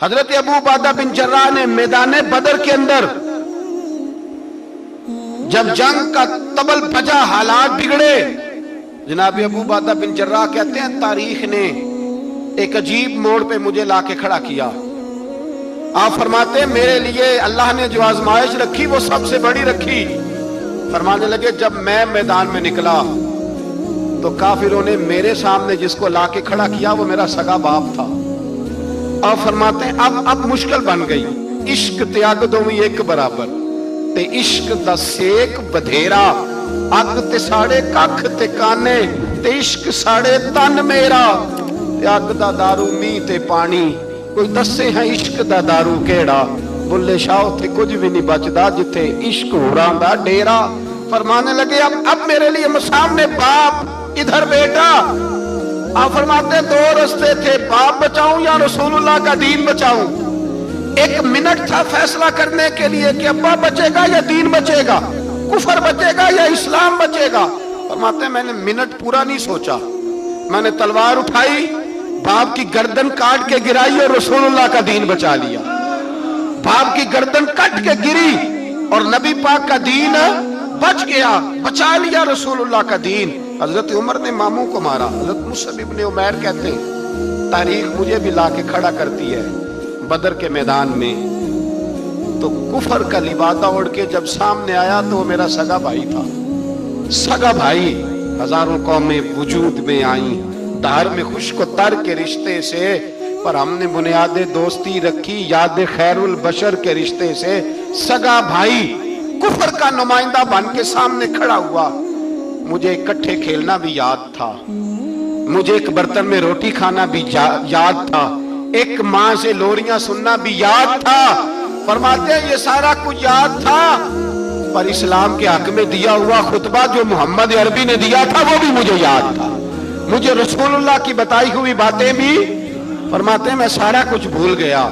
حضرت ابو عبیدہ بن جراح نے میدان بدر کے اندر جب جنگ کا طبل بجا، حالات بگڑے، جناب ابو عبیدہ بن جراح کہتے ہیں تاریخ نے ایک عجیب موڑ پہ مجھے لا کے کھڑا کیا۔ آپ فرماتے ہیں میرے لیے اللہ نے جو آزمائش رکھی وہ سب سے بڑی رکھی۔ فرمانے لگے جب میں میدان میں نکلا تو کافروں نے میرے سامنے جس کو لا کے کھڑا کیا وہ میرا سگا باپ تھا۔ اور فرماتے ہیں اب مشکل بن گئی، عشق تیاگ دوویں ایک برابر تے عشق دا سیک بدھیرا، اگ تے ساڑے ککھ تے کانے تے عشق ساڑے تن میرا، تے اگ دا دارو می تے پانی، کوئی دسے ہیں عشق دا دارو کیڑا، بلے شاہ تے کچھ بھی نہیں بچدا جتھے عشق ہوراں دا ڈیرا۔ فرمانے لگے اب میرے لیے سامنے باپ، ادھر بیٹا۔ آپ فرماتے ہیں دو رستے تھے، باپ بچاؤں یا رسول اللہ کا دین بچاؤں۔ ایک منٹ تھا فیصلہ کرنے کے لیے کہ ابا بچے گا یا دین بچے گا، کفر بچے گا یا اسلام بچے گا۔ فرماتے ہیں میں نے منٹ پورا نہیں سوچا، میں نے تلوار اٹھائی، باپ کی گردن کاٹ کے گرائی اور رسول اللہ کا دین بچا لیا۔ باپ کی گردن کٹ کے گری اور نبی پاک کا دین بچ گیا، بچا لیا رسول اللہ کا دین۔ حضرت عمر نے ماموں کو مارا، حضرت مصعب ابن عمیر کہتے ہیں تاریخ مجھے بھی لا کے کھڑا کرتی ہے بدر کے میدان میں، تو کفر کا لبادہ اڑ کے جب سامنے آیا تو وہ میرا سگا بھائی تھا۔ سگا بھائی، ہزاروں قومیں وجود میں آئیں دھار میں خشک و تر کے رشتے سے، پر ہم نے بنیاد دوستی رکھی یاد خیر البشر کے رشتے سے۔ سگا بھائی کفر کا نمائندہ بن کے سامنے کھڑا ہوا۔ مجھے اکٹھے کھیلنا بھی یاد تھا، مجھے ایک برتن میں روٹی کھانا بھی یاد تھا، ایک ماں سے لوریاں سننا بھی یاد تھا۔ فرماتے ہیں یہ سارا کچھ یاد تھا، پر اسلام کے حق میں دیا ہوا خطبہ جو محمد عربی نے دیا تھا وہ بھی مجھے یاد تھا، مجھے رسول اللہ کی بتائی ہوئی باتیں بھی۔ فرماتے ہیں میں سارا کچھ بھول گیا،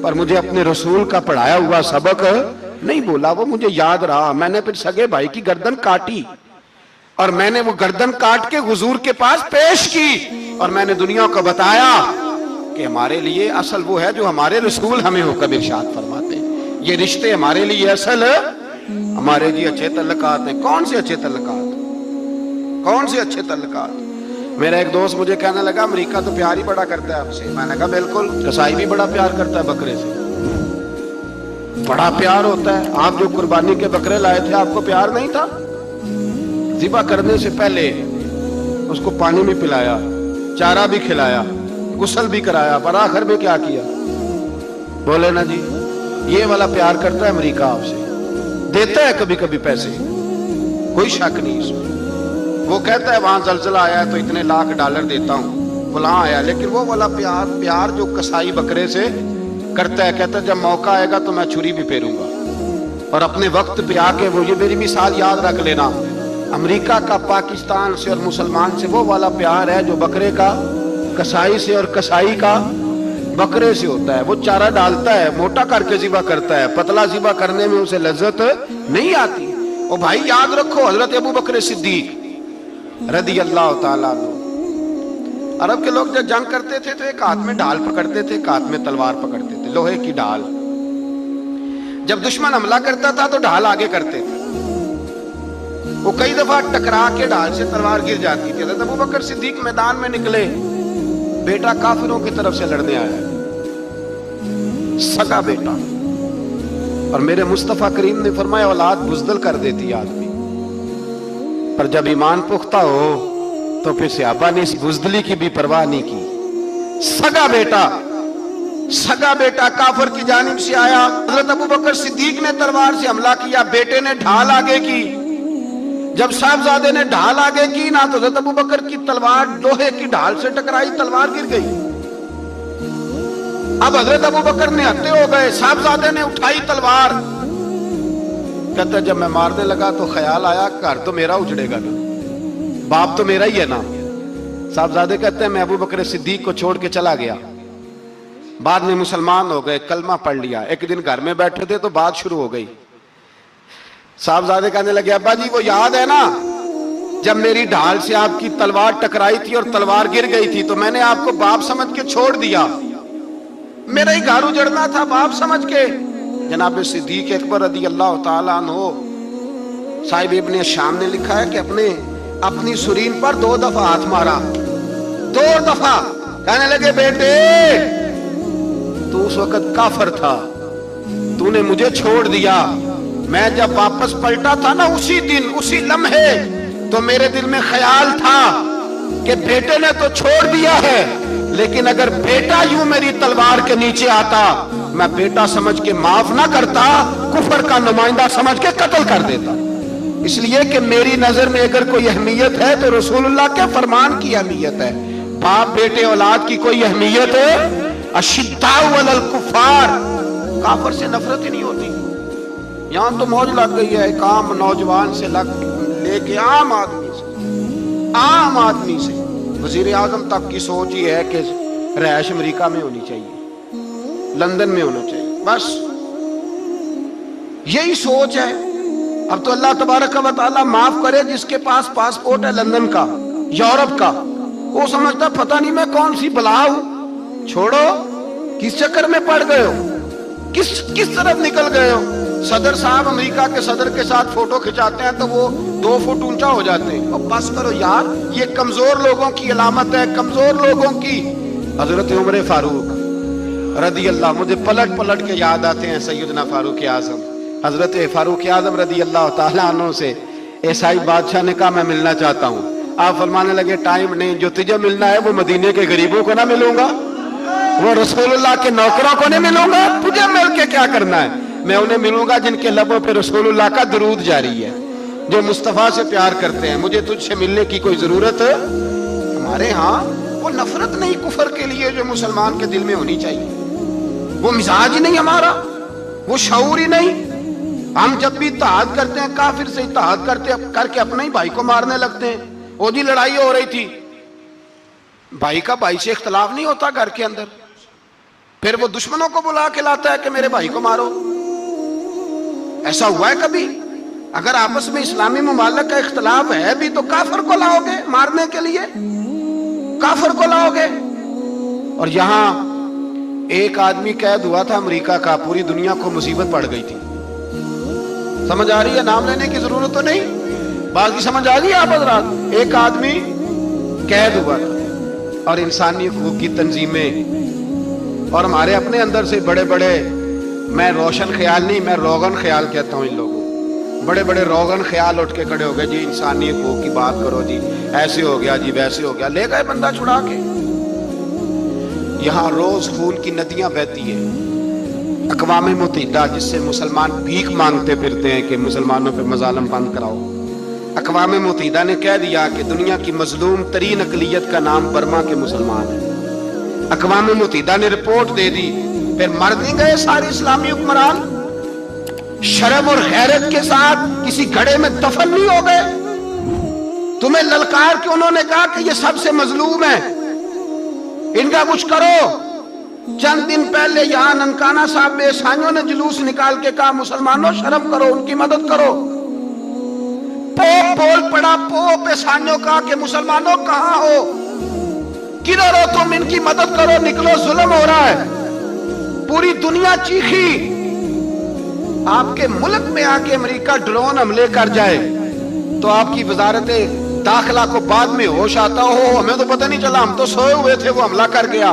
پر مجھے اپنے رسول کا پڑھایا ہوا سبق نہیں بولا، وہ مجھے یاد رہا۔ میں نے پھر سگے بھائی کی گردن کاٹی اور میں نے وہ گردن کاٹ کے حضور کے پاس پیش کی، اور میں نے دنیا کو بتایا کہ ہمارے لیے اصل وہ ہے جو ہمارے رسول ہمیں حکم ارشاد فرماتے ہیں۔ یہ رشتے ہمارے لیے اصل ہمارے جی اچھے تعلقات ہیں۔ کون سے اچھے تعلقات؟ کون سے اچھے تعلقات؟ میرا ایک دوست مجھے کہنے لگا امریکہ تو پیار ہی بڑا کرتا ہے آپ سے۔ میں نے کہا بالکل، قصائی بھی بڑا پیار کرتا ہے بکرے سے، بڑا پیار ہوتا ہے۔ آپ جو قربانی کے بکرے لائے تھے آپ کو پیار نہیں تھا؟ ذبح کرنے سے پہلے اس کو پانی بھی پلایا، چارہ بھی کھلایا، غسل بھی کرایا، پر آخر میں کیا کیا؟ بولے نا جی، یہ والا پیار کرتا ہے امریکہ آپ سے، دیتا ہے کبھی کبھی پیسے، کوئی شک نہیں اس میں۔ وہ کہتا ہے وہاں زلزلہ آیا ہے تو اتنے لاکھ ڈالر دیتا ہوں، فلاں آیا، لیکن وہ والا پیار جو قصائی بکرے سے کرتا ہے، کہتا ہے جب موقع آئے گا تو میں چھری بھی پھیروں گا، اور اپنے وقت پہ آ کے وہ یہ میری مثال یاد رکھ لینا، امریکہ کا پاکستان سے اور مسلمان سے وہ والا پیار ہے جو بکرے کا قصائی سے اور قصائی کا بکرے سے ہوتا ہے۔ وہ چارہ ڈالتا ہے، موٹا کر کے ذبح کرتا ہے، پتلا ذبح کرنے میں اسے لذت نہیں آتی۔ اور بھائی یاد رکھو حضرت ابو بکر صدیق رضی اللہ تعالیٰ عنہ، عرب کے لوگ جب جنگ کرتے تھے تو ایک ہاتھ میں ڈھال پکڑتے تھے، ایک ہاتھ میں تلوار پکڑتے تھے، لوہے کی ڈھال۔ جب دشمن حملہ کرتا تھا تو ڈھال آگے کرتے تھے، وہ کئی دفعہ ٹکرا کے ڈھال سے تلوار گر جاتی تھی۔ حضرت ابو بکر صدیق میدان میں نکلے، بیٹا کافروں کی طرف سے لڑنے آیا ہے، سگا بیٹا، اور میرے مصطفیٰ کریم نے فرمایا اولاد بزدل کر دیتی آدمی، پر جب ایمان پختہ ہو تو پھر صحابہ نے اس بزدلی کی بھی پرواہ نہیں کی۔ سگا بیٹا کافر کی جانب سے آیا، حضرت ابو بکر صدیق نے تلوار سے حملہ کیا، بیٹے نے ڈھال آگے کی۔ جب صاحبزادے نے ڈھال آگے کی نا تو حضرت ابو بکر کی تلوار لوہے کی ڈھال سے ٹکرائی، تلوار گر گئی۔ اب حضرت ابو بکر نے ہتے ہو گئے، صاحبزادے نے اٹھائی تلوار، کہتا جب میں مارنے لگا تو خیال آیا گھر تو میرا اجڑے گا نا، باپ تو میرا ہی ہے نا۔ صاحبزادے کہتے ہیں میں ابو بکر صدیق کو چھوڑ کے چلا گیا، بعد میں مسلمان ہو گئے، کلمہ پڑھ لیا۔ ایک دن گھر میں بیٹھے تھے تو بات شروع ہو گئی، صاحبزادے کہنے لگے ابا جی وہ یاد ہے نا جب میری ڈھال سے آپ کی تلوار ٹکرائی تھی اور تلوار گر گئی تھی تو میں نے آپ کو باپ سمجھ کے چھوڑ دیا، میرا ہی گھر اجڑنا تھا باپ سمجھ کے. جناب صدیق اکبر رضی اللہ تعالیٰ عنہ صاحب ابن شام نے لکھا ہے کہ اپنی سرین پر 2 دفعہ ہاتھ مارا, 2 دفعہ. کہنے لگے بیٹے تو اس وقت کافر تھا, تو نے مجھے چھوڑ دیا. میں جب واپس پلٹا تھا نا اسی دن اسی لمحے تو میرے دل میں خیال تھا کہ بیٹے نے تو چھوڑ دیا ہے, لیکن اگر بیٹا یوں میری تلوار کے نیچے آتا میں بیٹا سمجھ کے معاف نہ کرتا, کفر کا نمائندہ سمجھ کے قتل کر دیتا. اس لیے کہ میری نظر میں اگر کوئی اہمیت ہے تو رسول اللہ کے فرمان کی اہمیت ہے. باپ بیٹے اولاد کی کوئی اہمیت ہے؟ اشداء علی الکفار, کافر سے نفرت ہی نہیں ہوتی. یہاں تو موج لگ گئی ہے ایک عام نوجوان سے لے کے عام آدمی سے وزیر اعظم تک کی سوچ یہ ہے کہ رہائش امریکہ میں ہونی چاہیے, لندن میں ہونا چاہیے, بس یہی سوچ ہے. اب تو اللہ تبارک و تعالیٰ معاف کرے جس کے پاس پاسپورٹ ہے لندن کا, یورپ کا, وہ سمجھتا پتہ نہیں میں کون سی بلا ہوں. چھوڑو, کس چکر میں پڑ گئے ہو, کس طرف نکل گئے ہو. صدر صاحب امریکہ کے صدر کے ساتھ فوٹو کھچاتے ہیں تو وہ 2 فٹ اونچا ہو جاتے ہیں. اب بس کرو یار, یہ کمزور لوگوں کی علامت ہے, کمزور لوگوں کی. حضرت عمر فاروق رضی اللہ, مجھے پلٹ کے یاد آتے ہیں سیدنا فاروق اعظم. حضرت فاروق اعظم رضی اللہ تعالیٰ عنہ سے عیسائی بادشاہ نے کہا میں ملنا چاہتا ہوں. آپ فرمانے لگے ٹائم نہیں, جو تجھے ملنا ہے وہ مدینے کے غریبوں کو نہ ملوں گا, وہ رسول اللہ کے نوکروں کو نہیں ملوں گا, تجھے مل کے کیا کرنا ہے. میں انہیں ملوں گا جن کے لبوں پہ رسول اللہ کا درود جاری ہے, جو مصطفیٰ سے پیار کرتے ہیں. مجھے تجھ سے ملنے کی کوئی ضرورت ہے. ہمارے ہاں وہ نفرت نہیں کفر کے لیے جو مسلمان کے دل میں ہونی چاہیے, وہ مزاج ہی نہیں ہمارا, وہ شعور ہی نہیں. ہم جب بھی اتحاد کرتے ہیں کافر سے اتحاد کر کے اپنے ہی بھائی کو مارنے لگتے ہیں. وہ جی لڑائی ہو رہی تھی, بھائی کا بھائی سے اختلاف نہیں ہوتا گھر کے اندر, پھر وہ دشمنوں کو بلا کے لاتا ہے کہ میرے بھائی کو مارو. ایسا ہوا ہے کبھی؟ اگر آپس میں اسلامی ممالک کا اختلاف ہے بھی تو کافر کو لاؤ گے مارنے کے لیے, کافر کو لاؤ گے. اور یہاں ایک آدمی قید ہوا تھا امریکہ کا, پوری دنیا کو مصیبت پڑ گئی تھی. سمجھ آ رہی ہے؟ نام لینے کی ضرورت تو نہیں, بات کی سمجھ آ رہی ہے آپ حضرات. ایک آدمی قید ہوا تھا اور انسانی حقوق کی تنظیمیں اور ہمارے اپنے اندر سے بڑے بڑے, میں روشن خیال نہیں, میں روغن خیال کہتا ہوں ان لوگوں, بڑے بڑے روغن خیال اٹھ کے کھڑے ہو گئے, جی انسانی حقوق کی بات کرو, جی ایسے ہو گیا, جی ویسے ہو گیا. لے گئے بندہ چھڑا کے. یہاں روز خون کی ندیاں بہتی ہیں. اقوام متحدہ جس سے مسلمان بھیک مانگتے پھرتے ہیں کہ مسلمانوں پہ مظالم بند کراؤ, اقوام متحدہ نے کہہ دیا کہ دنیا کی مظلوم ترین اقلیت کا نام برما کے مسلمان ہے. اقوام متحدہ نے رپورٹ دے دی, پھر مر نہیں گئے سارے اسلامی حکمران شرم اور غیرت کے ساتھ کسی گھڑے میں دفن نہیں ہو گئے؟ تمہیں للکار کے انہوں نے کہا کہ یہ سب سے مظلوم ہے, ان کا کچھ کرو. چند دن پہلے یہاں ننکانہ صاحب میں عیسائیوں نے جلوس نکال کے کہا مسلمانوں شرم کرو, ان کی مدد کرو. پوپ بول پڑا, پوپ عیسائیوں کا کہ مسلمانوں کہاں ہو, کدھر ہو تم, ان کی مدد کرو, نکلو, ظلم ہو رہا ہے. پوری دنیا چیخی. آپ کے ملک میں آ کے امریکہ ڈرون حملے کر جائے تو آپ کی وزارت داخلہ کو بعد میں ہوش آتا ہو, ہمیں تو پتہ نہیں چلا, ہم تو سوئے ہوئے تھے, وہ حملہ کر گیا.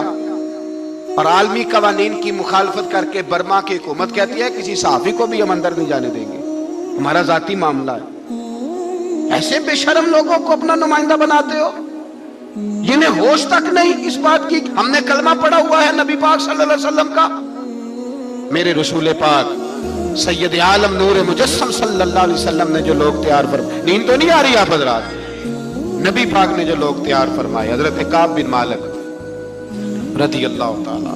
اور عالمی قوانین کی مخالفت کر کے برما کی حکومت کہتی ہے کسی صحافی کو بھی ہم اندر نہیں جانے دیں گے, ہمارا ذاتی معاملہ ہے. ایسے بے شرم لوگوں کو اپنا نمائندہ بناتے ہو, جنہیں ہوش تک نہیں اس بات کی. ہم نے کلمہ پڑھا ہوا ہے نبی پاک صلی اللہ علیہ وسلم کا, میرے رسول پاک سید عالم نور مجسم صلی اللہ علیہ وسلم نے جو لوگ تیار فرمائے, نیند تو نہیں آ رہی آپ حضرات, نبی پاک نے جو لوگ تیار فرمائے, حضرت کعب بن مالک رضی اللہ تعالی,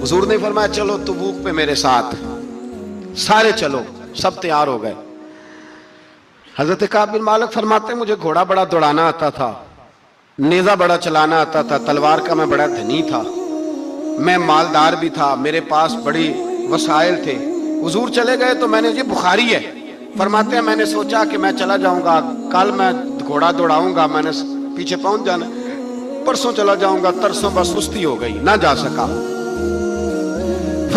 حضور نے فرمایا چلو تبوک پہ میرے ساتھ, سارے چلو, سب تیار ہو گئے. حضرت کعب بن مالک فرماتے ہیں مجھے گھوڑا بڑا دوڑانا آتا تھا, نیزہ بڑا چلانا آتا تھا, تلوار کا میں بڑا دھنی تھا, میں مالدار بھی تھا, میرے پاس بڑی وسائل تھے. حضور چلے گئے تو میں نے, یہ بخاری ہے, فرماتے ہیں میں نے سوچا کہ میں چلا جاؤں گا, کل میں گھوڑا دوڑاؤں گا, میں نے پیچھے پہنچ جانا, پرسوں چلا جاؤں گا, ترسوں بس سستی ہو گئی, نہ جا سکا.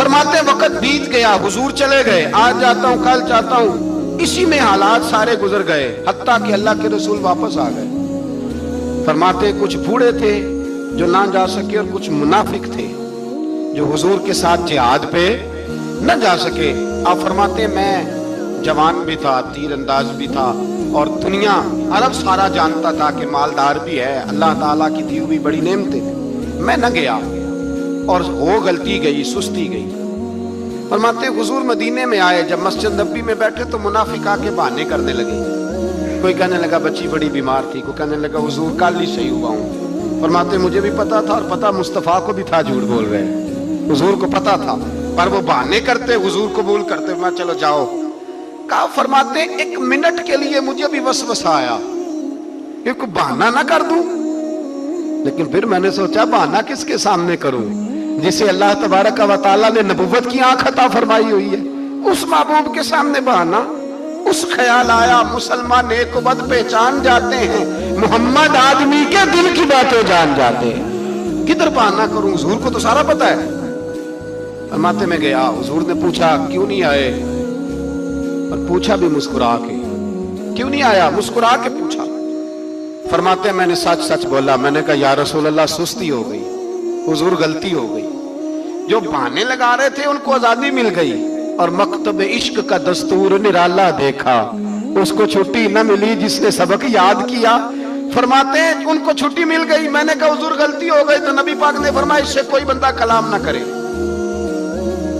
فرماتے ہیں وقت بیت گیا، حضور چلے گئے، آج جاتا ہوں کل جاتا ہوں، اسی میں حالات سارے گزر گئے، حتیٰ کہ اللہ کے رسول واپس آ گئے۔ فرماتے ہیں کچھ بوڑھے تھے جو نہ جا سکے اور کچھ منافق تھے جو حضور کے ساتھ جہاد پہ نہ جا سکے۔ آپ فرماتے ہیں میں جوان بھی تھا، تیر انداز بھی تھا، اور دنیا عرب سارا جانتا تھا کہ مالدار بھی ہے، اللہ تعالیٰ کی دی ہوئی بڑی نعمتیں، میں نہ گیا اور ہو غلطی گئی، سستی گئی۔ فرماتے ہیں حضور مدینے میں آئے، جب مسجد نبی میں بیٹھے تو منافق آ کے بہانے کرنے لگے، کوئی کہنے لگا بچی بڑی بیمار تھی، کوئی کہنے لگا حضور کل ہی صحیح ہوا ہوں۔ فرماتے ہیں مجھے بھی پتا تھا اور پتا مصطفیٰ کو بھی تھا جھوٹ بول رہے ہیں، حضور کو پتا تھا، پر وہ بہانے کرتے، حضور قبول کرتے، میں چلو جاؤ۔ کہا فرماتے ہیں ایک منٹ کے لیے مجھے بھی وسوسہ آیا کہ کوئی بہانہ نہ کر دوں، لیکن پھر میں نے سوچا بہانہ کس کے سامنے کروں جسے اللہ تبارک و تعالیٰ نے نبوت کی آنکھ عطا فرمائی ہوئی ہے، اس محبوب کے سامنے بہانہ۔ اس خیال آیا مسلمان نیک و بد پہچان جاتے ہیں، محمد آدمی کے دل کی باتیں جان جاتے ہیں، کدھر بہانہ کروں، حضور کو تو سارا پتا ہے۔ فرماتے میں گیا، حضور نے پوچھا کیوں نہیں آئے، اور پوچھا بھی مسکرا کے، کیوں نہیں آیا، مسکرا کے پوچھا۔ فرماتے ہیں میں نے سچ سچ بولا، میں نے کہا یا رسول اللہ سستی ہو گئی، حضور غلطی ہو گئی، جو بہانے لگا رہے تھے ان کو آزادی مل گئی، اور مکتب عشق کا دستور نرالا دیکھا، اس کو چھٹی نہ ملی جس نے سبق یاد کیا۔ فرماتے ہیں ان کو چھٹی مل گئی، میں نے کہا حضور غلطی ہو گئی، تو نبی پاک نے فرمایا اس سے کوئی بندہ کلام نہ کرے،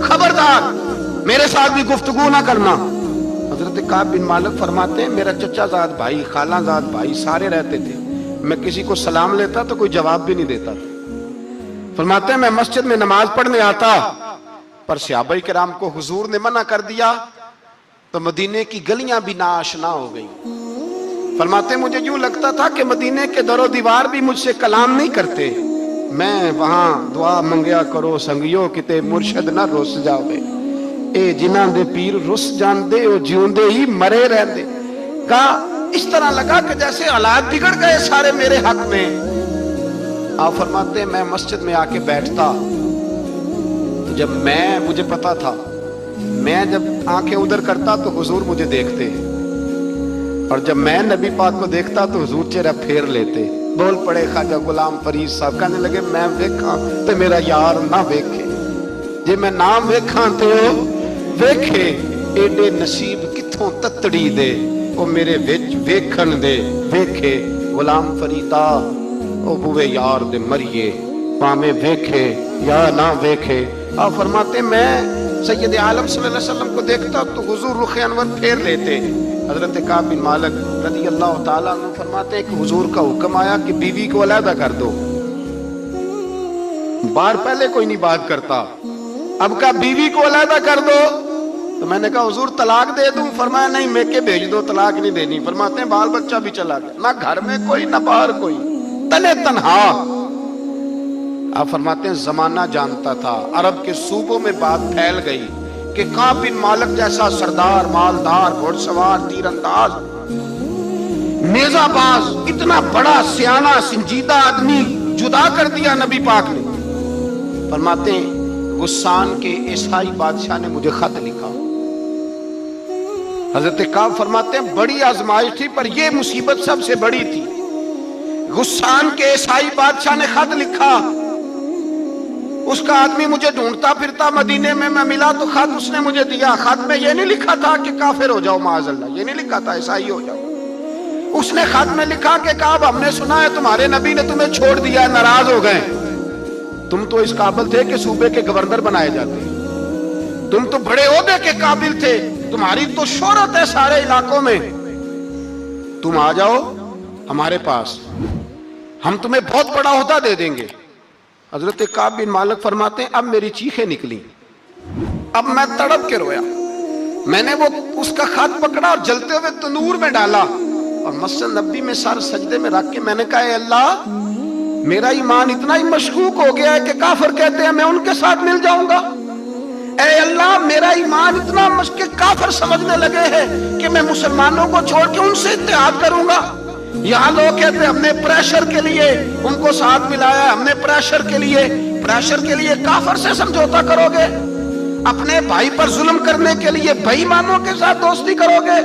خبردار میرے ساتھ بھی گفتگو نہ کرنا۔ حضرت کعب بن مالک فرماتے ہیں میرا چچا زاد بھائی، خالہ زاد بھائی سارے رہتے تھے، میں کسی کو سلام لیتا تو کوئی جواب بھی نہیں دیتا تھا۔ فرماتے ہیں میں مسجد میں نماز پڑھنے آتا، پر صحابہ کرام کو حضور نے منع کر دیا تو مدینے کی گلیاں بھی ناآشنا ہو گئی۔ فرماتے ہیں مجھے یوں لگتا تھا کہ مدینے کے در و دیوار بھی مجھ سے کلام نہیں کرتے، میں وہاں دعا منگیا کرو سنگیو کتے مرشد نہ رس جاوے، اے جنہاں دے پیر رس جاندے او جیوندے ہی مرے رہندے۔ کہا اس طرح لگا کہ جیسے حالات بگڑ گئے سارے میرے حق میں۔ آپ فرماتے ہیں میں مسجد میں آ کے بیٹھتا، جب مجھے پتا تھا میں جب آنکھیں ادھر کرتا تو حضور مجھے دیکھتے، اور جب میں نبی پاک کو دیکھتا تو حضور چہرہ پھیر لیتے۔ بول پڑے خواجہ غلام فرید صاحب، کہنے لگے میں ویکھاں تے میرا یار نہ ویکھے، جے میں نام ویکھاں تے ویکھے، ایڈے نصیب کتھوں تتڑی دے او میرے وچ ویکھن دے ویکھے، غلام فریدا او بوے یار دے مریے پامے ویکھے یا نہ ویکھے۔ آپ فرماتے ہیں میں سید عالم صلی اللہ علیہ وسلم کو دیکھتا تو حضور رخ انور پھیر لیتے۔ حضرت کعب بن مالک رضی اللہ تعالیٰ عنہ فرماتے ہیں کہ حضور کا حکم آیا کہ بیوی کو علیحدہ کر دو، بار پہلے کوئی نہیں بات کرتا، اب کہا بیوی کو علیحدہ کر دو، تو میں نے کہا حضور طلاق دے دوں؟ فرمایا نہیں میکے بھیج دو، طلاق نہیں دینی۔ فرماتے ہیں بال بچہ بھی چلا گیا، نہ گھر میں کوئی نہ باہر کوئی، تنے تنہا۔ آپ فرماتے ہیں زمانہ جانتا تھا، عرب کے صوبوں میں بات پھیل گئی کہ کعب بن مالک جیسا سردار، مالدار، گھوڑ سوار، تیر انداز، نیزہ باز، اتنا بڑا سیانہ سنجیدہ آدمی جدا کر دیا نبی پاک نے۔ فرماتے ہیں غسان کے عیسائی بادشاہ نے مجھے خط لکھا۔ حضرت کعب فرماتے ہیں بڑی آزمائش تھی، پر یہ مصیبت سب سے بڑی تھی۔ غسان کے عیسائی بادشاہ نے خط لکھا، اس کا آدمی مجھے ڈھونڈتا پھرتا مدینے میں، میں ملا تو خط اس نے مجھے دیا۔ خط میں یہ نہیں لکھا تھا کہ کافر ہو جاؤ معاذ اللہ، یہ نہیں لکھا تھا عیسائی ہو جاؤ۔ اس نے خط میں لکھا کہ کعب ہم نے سنا ہے تمہارے نبی نے تمہیں چھوڑ دیا، ناراض ہو گئے، تم تو اس قابل تھے کہ صوبے کے گورنر بنائے جاتے، تم تو بڑے عہدے کے قابل تھے، تمہاری تو شہرت ہے سارے علاقوں میں، تم آ جاؤ ہمارے پاس، ہم تمہیں بہت بڑا عہدہ دے دیں گے۔ حضرت کعب بن مالک فرماتے ہیں اب میری چیخیں نکلی، اب میں تڑپ کے رویا، میں نے وہ اس کا خط پکڑا اور جلتے ہوئے تنور میں ڈالا اور مسجد نبی میں سر سجدے میں رکھ کے میں نے کہا اے اللہ، میرا ایمان اتنا ہی مشکوک ہو گیا ہے کہ کافر کہتے ہیں میں ان کے ساتھ مل جاؤں گا۔ اے اللہ، میرا ایمان اتنا مشکوک، کافر سمجھنے لگے ہیں کہ میں مسلمانوں کو چھوڑ کے ان سے اتحاد کروں گا۔ یہاں لوگ کہتے ہیں ہم نے پریشر کے لیے ان کو ساتھ ملایا، ہم نے پریشر کے لیے کافر سے سمجھوتا کرو گے۔ اپنے بھائی پر ظلم کرنے کے لیے بے ایمانوں کے ساتھ دوستی کرو گے؟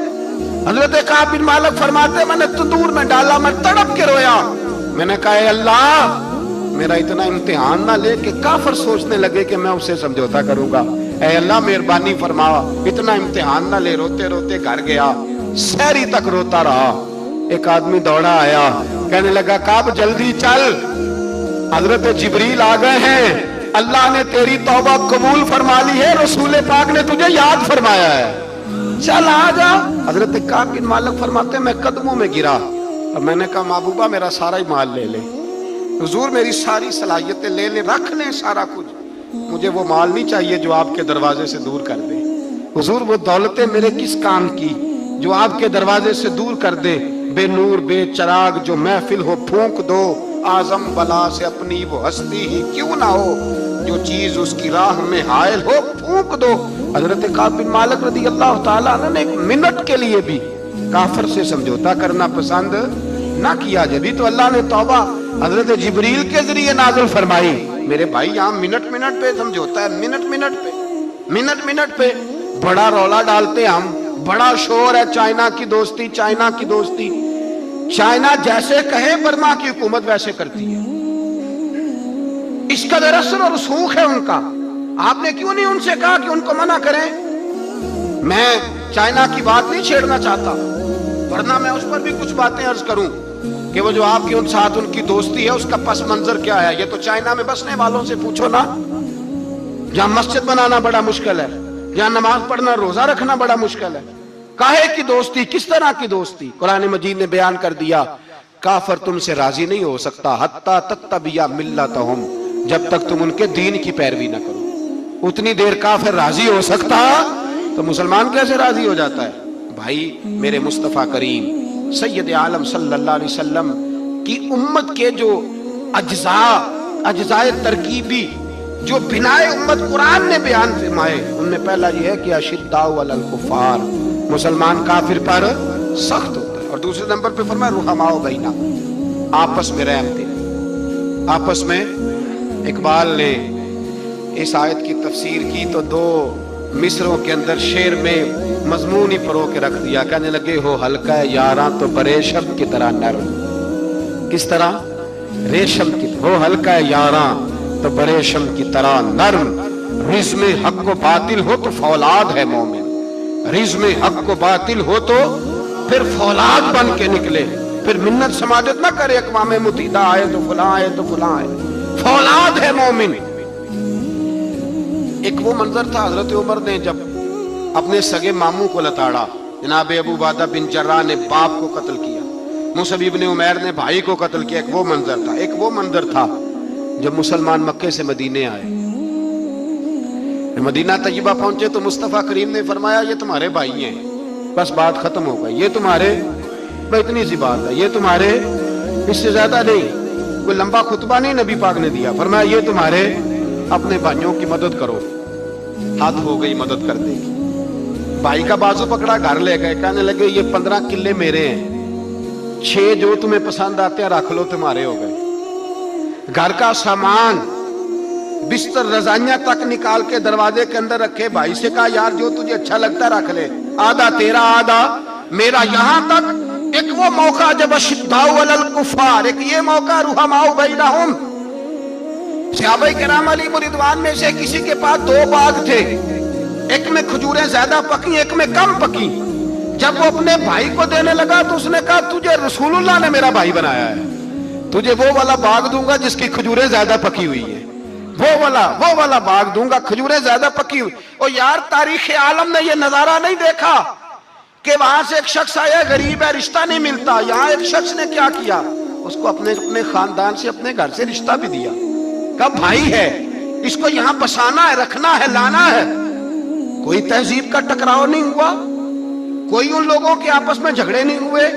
حضرت کعب بن مالک فرماتے میں نے تندور میں ڈالا، میں تڑپ کے رویا، میں نے کہا اے اللہ میرا اتنا امتحان نہ لے کہ کافر سوچنے لگے کہ میں اسے سمجھوتا کروں گا، اے اللہ مہربانی فرما اتنا امتحان نہ لے۔ روتے روتے گھر گیا، سحری تک روتا رہا۔ ایک آدمی دوڑا آیا، کہنے لگا کعب جلدی چل، حضرت جبریل آ گئے ہیں، اللہ نے تیری توبہ قبول فرما لی ہے، رسول پاک نے تجھے یاد فرمایا ہے، چل آ جا۔ حضرت کعب بن مالک فرماتے میں قدموں میں گرا اور میں نے کہا محبوبہ میرا سارا ہی مال لے لے، حضور میری ساری صلاحیتیں لے لیں، رکھ لیں سارا کچھ، مجھے وہ مال نہیں چاہیے جو آپ کے دروازے سے دور کر دے، حضور وہ دولتیں میرے کس کام کی جو آپ کے دروازے سے دور کر دے، بے نور بے چراغ جو محفل ہو پھونک دو، اعظم بلا سے اپنی وہ ہستی ہی کیوں نہ ہو، جو چیز اس کی راہ میں حائل ہو پھونک دو۔ حضرت کعب بن مالک رضی اللہ تعالیٰ عنہ نے ایک منٹ کے لیے بھی کافر سے سمجھوتا کرنا پسند نہ کیا، جبھی تو اللہ نے توبہ حضرت جبریل کے ذریعے نازل فرمائی۔ میرے بھائی یہاں منٹ پہ سمجھوتا ہے، منٹ پہ بڑا رولا ڈالتے ہم، بڑا شور ہے چائنا کی دوستی، چائنا کی دوستی، چائنا جیسے کہے برما کی حکومت ویسے کرتی ہے، اس کا اثر اور رسوخ ہے ان کا، آپ نے کیوں نہیں ان سے کہا کہ ان کو منع کریں؟ میں چائنا کی بات نہیں چھیڑنا چاہتا، ورنہ میں اس پر بھی کچھ باتیں عرض کروں کہ وہ جو آپ کے ان ساتھ ان کی دوستی ہے اس کا پس منظر کیا ہے۔ یہ تو چائنا میں بسنے والوں سے پوچھو نا، جہاں مسجد بنانا بڑا مشکل ہے، جہاں نماز پڑھنا روزہ رکھنا بڑا مشکل ہے، کاہے کی دوستی، کس طرح کی دوستی؟ قرآن مجید نے بیان کر دیا کافر تم سے راضی نہیں ہو سکتا حتی تتبع ملتہم، جب تک تم ان کے دین کی پیروی نہ کرو، اتنی دیر کافر راضی ہو سکتا تو مسلمان کیسے راضی ہو جاتا ہے؟ بھائی میرے مصطفیٰ کریم سید عالم صلی اللہ علیہ وسلم کی امت کے جو اجزاء ترکیبی جو بنائے امت قرآن نے بیان فرمائے، ان میں پہلا یہ ہے کہ اشداء علی الکفار، مسلمان کافر پر سخت ہوتا ہے، اور دوسرے نمبر پہ فرمایا رحماء بینا، آپس میں رحم دے، آپس میں۔ اقبال نے اس آیت کی تفسیر کی تو دو مصروں کے اندر شعر میں مضمون ہی پرو کے رکھ دیا، کہنے لگے ہو ہلکا یاراں تو بریشم کی طرح نرم، کس طرح؟ ریشم کی، ہو ہلکا یاراں تو بریشم کی طرح نرم، رزم حق و باطل ہو تو فولاد ہے مومن، رزم حق و باطل ہو تو پھر فولاد بن کے نکلے، پھر منت سماجت نہ کرے اقوام متحدہ آئے تو فلاں آئے تو فلاں آئے، فولاد ہے مومن۔ ایک وہ منظر تھا حضرت عمر نے جب اپنے سگے ماموں کو لتاڑا، جناب ابو عبیدہ بن جراح نے باپ کو قتل کیا، مصعب بن عمیر نے بھائی کو قتل کیا، ایک وہ منظر تھا۔ ایک وہ منظر تھا جب مسلمان مکے سے مدینے آئے، مدینہ طیبہ پہنچے تو مصطفیٰ کریم نے فرمایا یہ تمہارے بھائی ہیں، بس بات ختم ہو گئی، یہ تمہارے، بھائی اتنی سی بات ہے، یہ تمہارے، اس سے زیادہ نہیں، کوئی لمبا خطبہ نہیں نبی پاک نے دیا، فرمایا یہ تمہارے، اپنے بھائیوں کی مدد کرو، ہاتھ ہو گئی مدد کر دے گی۔ بھائی کا بازو پکڑا، گھر لے گئے، کہنے لگے یہ 15 قلعے میرے ہیں، 6 جو تمہیں پسند آتے ہیں رکھ لو، تمہارے ہو گئے۔ گھر کا سامان بستر رضائیاں تک نکال کے دروازے کے اندر رکھے، بھائی سے کہا یار جو تجھے اچھا لگتا ہے رکھ لے، آدھا تیرا آدھا میرا۔ یہاں تک ایک وہ موقع جب اشداء علی الکفار، ایک یہ موقع رحماء بینہم، صحابہ کرام علیہم رضوان میں سے کسی کے پاس 2 باغ تھے، ایک میں کھجوریں زیادہ پکی ایک میں کم پکی، جب وہ اپنے بھائی کو دینے لگا تو اس نے کہا تجھے رسول اللہ نے میرا بھائی بنایا ہے، تجھے وہ والا باغ دوں گا جس کی کھجوریں زیادہ پکی ہوئی ہے، وہ والا باغ دوں گا کھجوریں زیادہ پکی ہوئی۔ اور یار تاریخ عالم نے یہ نظارہ نہیں دیکھا کہ وہاں سے ایک شخص آیا غریب ہے رشتہ نہیں ملتا، یہاں ایک شخص نے کیا کیا، اس کو اپنے خاندان سے اپنے گھر سے رشتہ بھی دیا، کہا بھائی ہے اس کو یہاں بسانا ہے، رکھنا ہے، لانا ہے۔ کوئی تہذیب کا ٹکراؤ نہیں ہوا، کوئی ان لوگوں کے آپس میں جھگڑے نہیں ہوئے،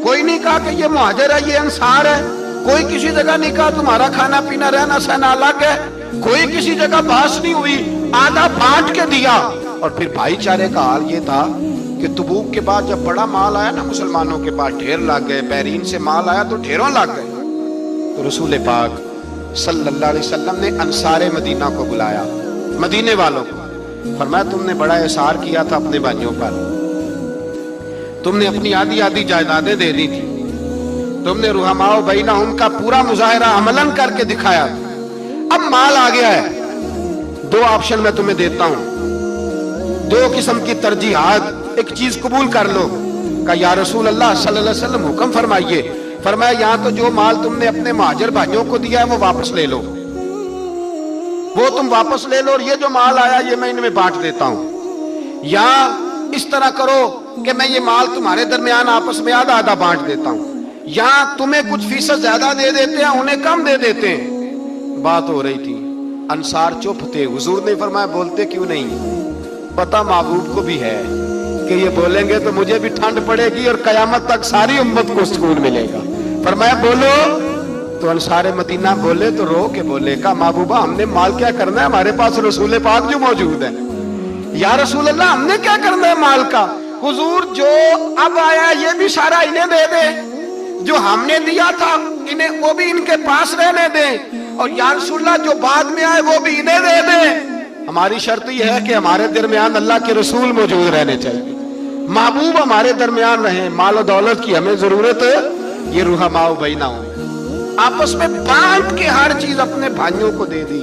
کوئی نہیں کہا کہ یہ مہاجر ہے یہ انصار ہے، کوئی کسی جگہ نہیں کہا تمہارا کھانا پینا رہنا سہنا الگ ہے، کوئی کسی جگہ بحث نہیں ہوئی، آدھا بانٹ کے دیا۔ اور پھر بھائی چارے کا حال یہ تھا کہ تبوک کے بعد جب بڑا مال آیا نا مسلمانوں کے پاس، ڈھیر لگ گئے، بحرین سے مال آیا تو ڈھیروں لگ گئے، تو رسول پاک صلی اللہ علیہ وسلم نے انصار مدینہ کو بلایا، مدینے والوں کو، فرمایا تم نے بڑا احسار کیا تھا اپنے بھائیوں پر، تم نے اپنی آدھی آدھی جائیدادیں دے دی تھی، تم نے رحماء بینہم کا پورا مظاہرہ عملاً کر کے دکھایا، اب مال آ گیا ہے، دو آپشن میں تمہیں دیتا ہوں، دو قسم کی ترجیحات، ایک چیز قبول کر لو۔ کہا یا رسول اللہ صلی اللہ علیہ وسلم حکم فرمائیے۔ فرمایا یہاں تو جو مال تم نے اپنے مہاجر بھائیوں کو دیا ہے وہ واپس لے لو، وہ تم واپس لے لو، اور یہ جو مال آیا یہ میں ان میں بانٹ دیتا ہوں، یا اس طرح کرو کہ میں یہ مال تمہارے درمیان آپس میں آدھا آدھا بانٹ دیتا ہوں، یا تمہیں کچھ فیصد زیادہ دے دیتے ہیں انہیں کم دے دیتے ہیں۔ بات ہو رہی تھی، انصار چپ تھے، حضور نے فرمایا بولتے کیوں نہیں؟ پتہ محبوب کو بھی ہے کہ یہ بولیں گے تو مجھے بھی ٹھنڈ پڑے گی اور قیامت تک ساری امت کو سکون ملے گا۔ فرمایا بولو، تو انصار مدینہ بولے تو رو کے بولے، کہا محبوبہ ہم نے مال کیا کرنا ہے، ہمارے پاس رسول پاک جو موجود ہے۔ یا رسول اللہ ہم نے کیا کرنا ہے مال کا؟ حضور جو اب آیا یہ بھی سارا انہیں دے دے، جو ہم نے دیا تھا انہیں وہ بھی ان کے پاس رہنے دیں، اور یا رسول اللہ جو بعد میں آئے وہ بھی انہیں دے دیں۔ ہماری شرط یہ ہے کہ ہمارے درمیان اللہ کے رسول موجود رہنے چاہیے، محبوب ہمارے درمیان رہیں، مال و دولت کی ہمیں ضرورت ہے، یہ رحماء بینہم آپس میں بانٹ کے ہر چیز اپنے بھائیوں کو دے دی۔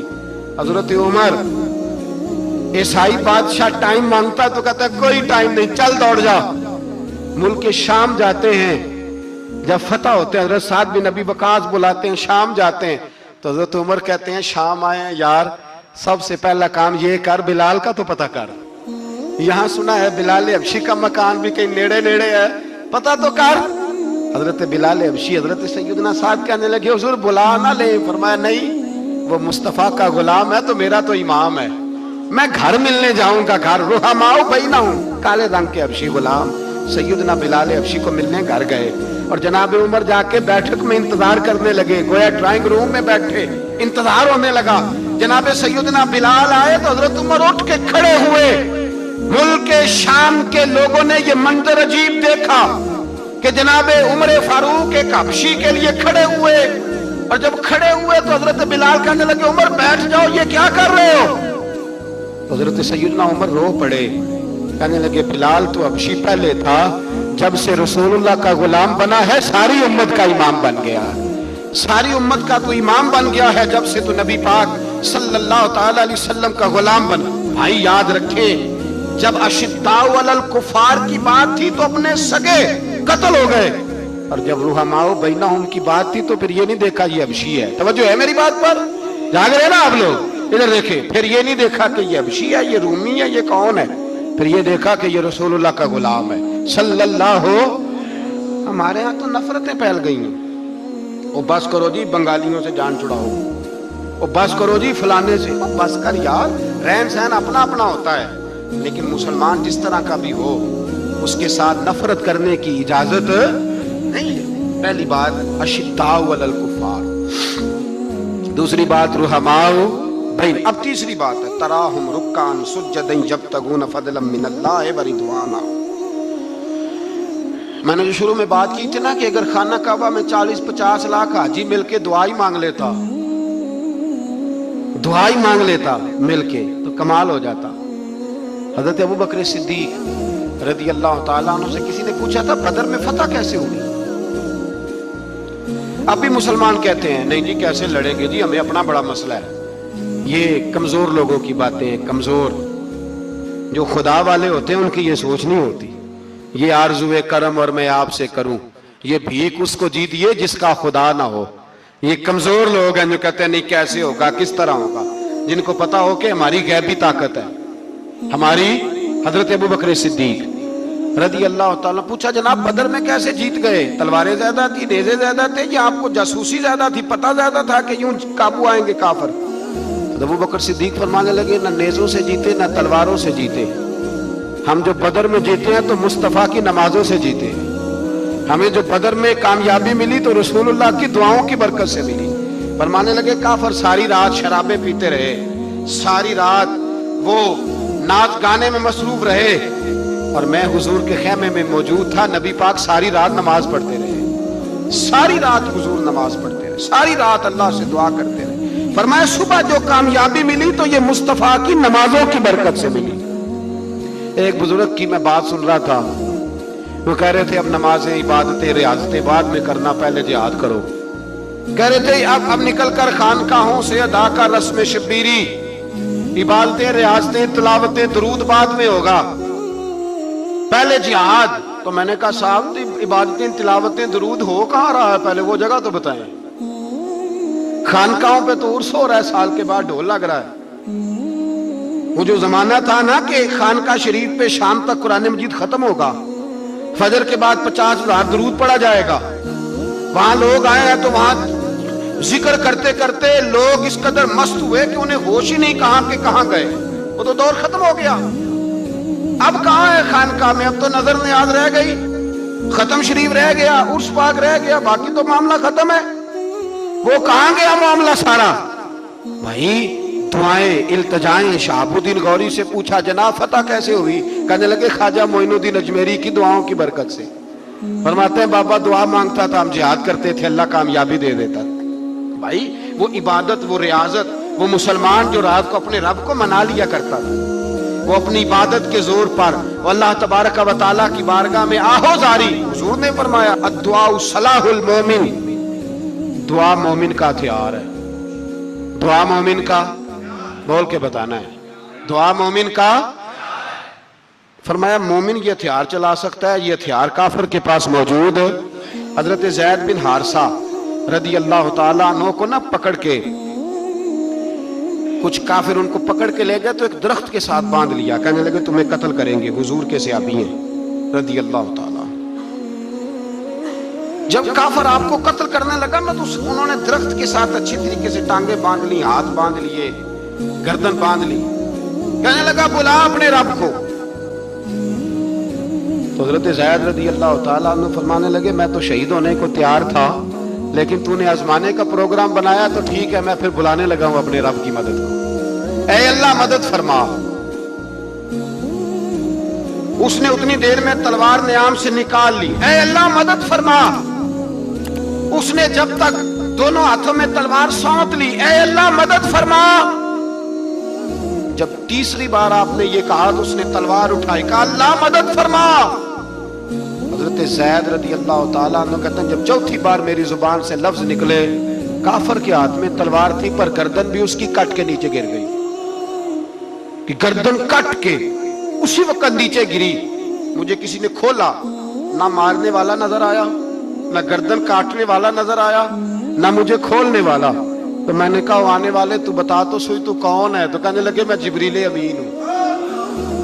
حضرت عمر عیسائی بادشاہ ٹائم مانگتا تو کہتا ہے کوئی ٹائم نہیں، چل دوڑ جا۔ ملک شام جاتے ہیں، جب فتح ہوتے ہیں حضرت سعد بن ابی وقاص بلاتے ہیں، شام جاتے ہیں تو حضرت عمر کہتے ہیں شام آئے ہیں یار، سب سے پہلا کام یہ کر بلال کا تو پتہ کر، یہاں سنا ہے بلال حبشی کا مکان بھی کہیں نیڑے نیڑے ہے، پتہ تو کر۔ حضرت بلال حبشی حضرت سیدنا سعد کہنے لگے حضور بلا نہ لیں۔ فرمایا نہیں، وہ مصطفیٰ کا غلام ہے تو میرا تو امام ہے، میں گھر ملنے جاؤں گا، گھر رحماء بینہم، کالے رنگ کے حبشی غلام سیدنا بلال حبشی کو ملنے گھر گئے، اور جناب عمر جا کے بیٹھک میں انتظار کرنے لگے، گویا ڈرائنگ روم میں بیٹھے انتظار ہونے لگا۔ جناب سیدنا بلال آئے تو حضرت عمر اٹھ کے کھڑے ہوئے۔ ملک شام کے لوگوں نے یہ منظر عجیب دیکھا کہ جناب عمر فاروق ایک حبشی کے لیے کھڑے ہوئے، اور جب کھڑے ہوئے تو حضرت بلال کہنے لگے عمر بیٹھ جاؤ، یہ کیا کر رہے ہو؟ تو حضرت سیدنا عمر رو پڑے، کہنے لگے بلال تو حبشی پہلے تھا، جب سے رسول اللہ کا غلام بنا ہے ساری امت کا امام بن گیا، ساری امت کا تو امام بن گیا ہے، جب سے تو نبی پاک صلی اللہ تعالی علیہ وسلم کا غلام بنا۔ بھائی یاد رکھیں، جب اشداء علی الکفار کی بات تھی تو اپنے سگے قتل ہو گئے، اور جب رحماء بینہم کی بات تھی تو پھر یہ نہیں دیکھا یہ حبشی ہے۔ توجہ ہے میری بات پر؟ جاگ رہے نا آپ لوگ؟ ادھر دیکھیں، پھر یہ نہیں دیکھا کہ یہ حبشی ہے، یہ رومی ہے، یہ کون ہے، پھر یہ دیکھا کہ یہ رسول اللہ کا غلام ہے صلی اللہ۔ ہمارے ہاں تو نفرتیں پھیل گئی ہیں، وہ بس کرو جی بنگالیوں سے جان چھڑاؤ، وہ بس کرو جی فلانے سے، بس کر یار، رہن سہن اپنا اپنا ہوتا ہے، لیکن مسلمان جس طرح کا بھی ہو اس کے ساتھ نفرت کرنے کی اجازت نہیں ہے۔ پہلی بات اشداء علی الکفار، دوسری بات رحماء بین، اب تیسری بات ہے تراہم رکعا سجدا یبتغون فضلا من اللہ ورضوانا۔ میں نے جو شروع میں بات کی تھی نا کہ اگر خانہ کعبہ میں 40-50 لاکھ حاجی مل کے دعائی مانگ لیتا، دعائی مانگ لیتا مل کے تو کمال ہو جاتا۔ حضرت ابوبکر صدیق رضی اللہ تعالیٰ عنہ سے کسی نے پوچھا تھا بدر میں فتح کیسے ہوئی؟ اب بھی مسلمان کہتے ہیں نہیں جی کیسے لڑیں گے جی، ہمیں اپنا بڑا مسئلہ ہے۔ یہ کمزور لوگوں کی باتیں ہیں، کمزور جو خدا والے ہوتے ہیں ان کی یہ سوچ نہیں ہوتی، یہ آرزوئے کرم اور میں آپ سے کروں، یہ بھیک اس کو جیتیے جس کا خدا نہ ہو۔ یہ کمزور لوگ ہیں جو کہتے ہیں نہیں کیسے ہوگا، کس طرح ہوگا، جن کو پتا ہو کہ ہماری غیبی طاقت ہے، ہماری حضرت ابوبکر صدیق رضی اللہ تعالیٰ پوچھا جناب بدر میں کیسے جیت گئے؟ تلواریں زیادہ تھی، نیزے زیادہ تھے، یا آپ کو جاسوسی زیادہ تھی، پتہ زیادہ تھا کہ یوں قابو آئیں گے کافر؟ ابوبکر صدیق فرمانے لگے نہ نیزوں سے جیتے نہ تلواروں سے جیتے، ہم جو بدر میں جیتے ہیں تو مصطفیٰ کی نمازوں سے جیتے، ہمیں جو بدر میں کامیابی ملی تو رسول اللہ کی دعاؤں کی برکت سے ملی۔ فرمانے لگے کافر ساری رات شرابیں پیتے رہے، ساری رات وہ ناچ گانے میں مصروف رہے، اور میں حضور کے خیمے میں موجود تھا، نبی پاک ساری رات نماز پڑھتے رہے، ساری رات حضور نماز پڑھتے رہے، ساری رات اللہ سے دعا کرتے رہے۔ فرمایا صبح جو کامیابی ملی تو یہ مصطفیٰ کی نمازوں کی برکت سے ملی۔ ایک بزرگ کی میں بات سن رہا تھا، وہ کہہ رہے تھے اب نمازیں عبادتیں ریاضتیں بعد میں کرنا، پہلے جہاد کرو۔ کہہ رہے تھے اب نکل کر خانقاہوں سے ادا کا رسم شبیری، عبادتیں ریاضتیں تلاوتیں درود بعد میں ہوگا، پہلے جہاد۔ تو میں نے کہا صاحب عبادتیں تلاوتیں درود ہو کہاں رہا ہے، پہلے وہ جگہ تو بتائیں۔ خانقاہوں پہ تو عرس ہو رہا ہے، سال کے بعد ڈھول لگ رہا ہے۔ وہ جو زمانہ تھا نا کہ خانقاہ شریف پہ شام تک قرآن مجید ختم ہوگا، فجر کے بعد 50,000 درود پڑھا جائے گا، وہاں لوگ آئے ہیں تو وہاں ذکر کرتے کرتے لوگ اس قدر مست ہوئے کہ انہیں ہوش ہی نہیں کہاں کہ کہاں گئے، وہ تو دور ختم ہو گیا۔ اب کہاں ہے خانقاہ میں، اب تو نظر نیاز رہ گئی، ختم شریف رہ گیا، عرس پاک رہ گیا، باقی تو معاملہ ختم ہے۔ وہ کہاں گیا معاملہ سارا؟ بھائی دعائیں التجائیں۔ شہاب الدین غوری سے پوچھا جناب فتح کیسے ہوئی؟ کہنے لگے خواجہ معین الدین اجمیری کی دعاؤں کی برکت سے۔ فرماتے ہیں بابا دعا مانگتا تھا، ہم جہاد کرتے تھے، اللہ کامیابی دے دیتا تھا۔ بھائی وہ عبادت، وہ ریاضت، وہ مسلمان جو رات کو اپنے رب کو منا لیا کرتا تھا، وہ اپنی عبادت کے زور پر وہ اللہ تبارک و تعالیٰ کی بارگاہ میں آہو زاری۔ حضور نے فرمایا الدعاء صلاح المومن، دعا مومن کا ہتھیار ہے۔ دعا مومن کا، بول کے بتانا ہے، دعا مومن کا۔ فرمایا مومن یہ ہتھیار چلا سکتا ہے، یہ ہتھیار کافر کے پاس موجود ہے۔ حضرت زید بن حارثہ رضی اللہ تعالیٰ عنہ کو نہ پکڑ کے کچھ کافر ان کو پکڑ کے لے گئے تو ایک درخت کے ساتھ باندھ لیا، کہنے لگے تمہیں قتل کریں گے، حضور کے صحابی ہیں رضی اللہ تعالیٰ۔ جب کافر آپ کو قتل کرنے لگا نا تو انہوں نے درخت کے ساتھ اچھی طریقے سے ٹانگیں باندھ لی، ہاتھ باندھ لیے، گردن باندھ لی، کہنے لگا بلا اپنے رب کو۔ تو حضرت زید رضی اللہ تعالیٰ عنہ فرمانے لگے میں تو شہید ہونے کو تیار تھا، لیکن تو نے آزمانے کا پروگرام بنایا تو ٹھیک ہے، میں پھر بلانے لگا ہوں اپنے رب کی مدد کو۔ اے اللہ مدد فرما۔ اس نے اتنی دیر میں تلوار نیام سے نکال لی، اے اللہ مدد فرما۔ اس نے جب تک دونوں ہاتھوں میں تلوار سونت لی، اے اللہ مدد فرما۔ جب تیسری بار آپ نے یہ کہا تو اس نے تلوار اٹھائی، کہا اللہ مدد فرما۔ حضرت زید رضی اللہ تعالیٰ عنہ کہتے ہیں جب چوتھی بار میری زبان سے لفظ نکلے، کافر کے ہاتھ میں تلوار تھی پر گردن بھی اس کی کٹ کے نیچے گر گئی، کہ گردن کٹ کے اسی وقت نیچے گری۔ مجھے کسی نے کھولا، نہ مارنے والا نظر آیا، نہ گردن کاٹنے والا نظر آیا، نہ مجھے کھولنے والا۔ تو میں نے کہا آنے والے تو بتا تو سوئی تو کون ہے؟ تو کہنے لگے میں جبریل امین ہوں،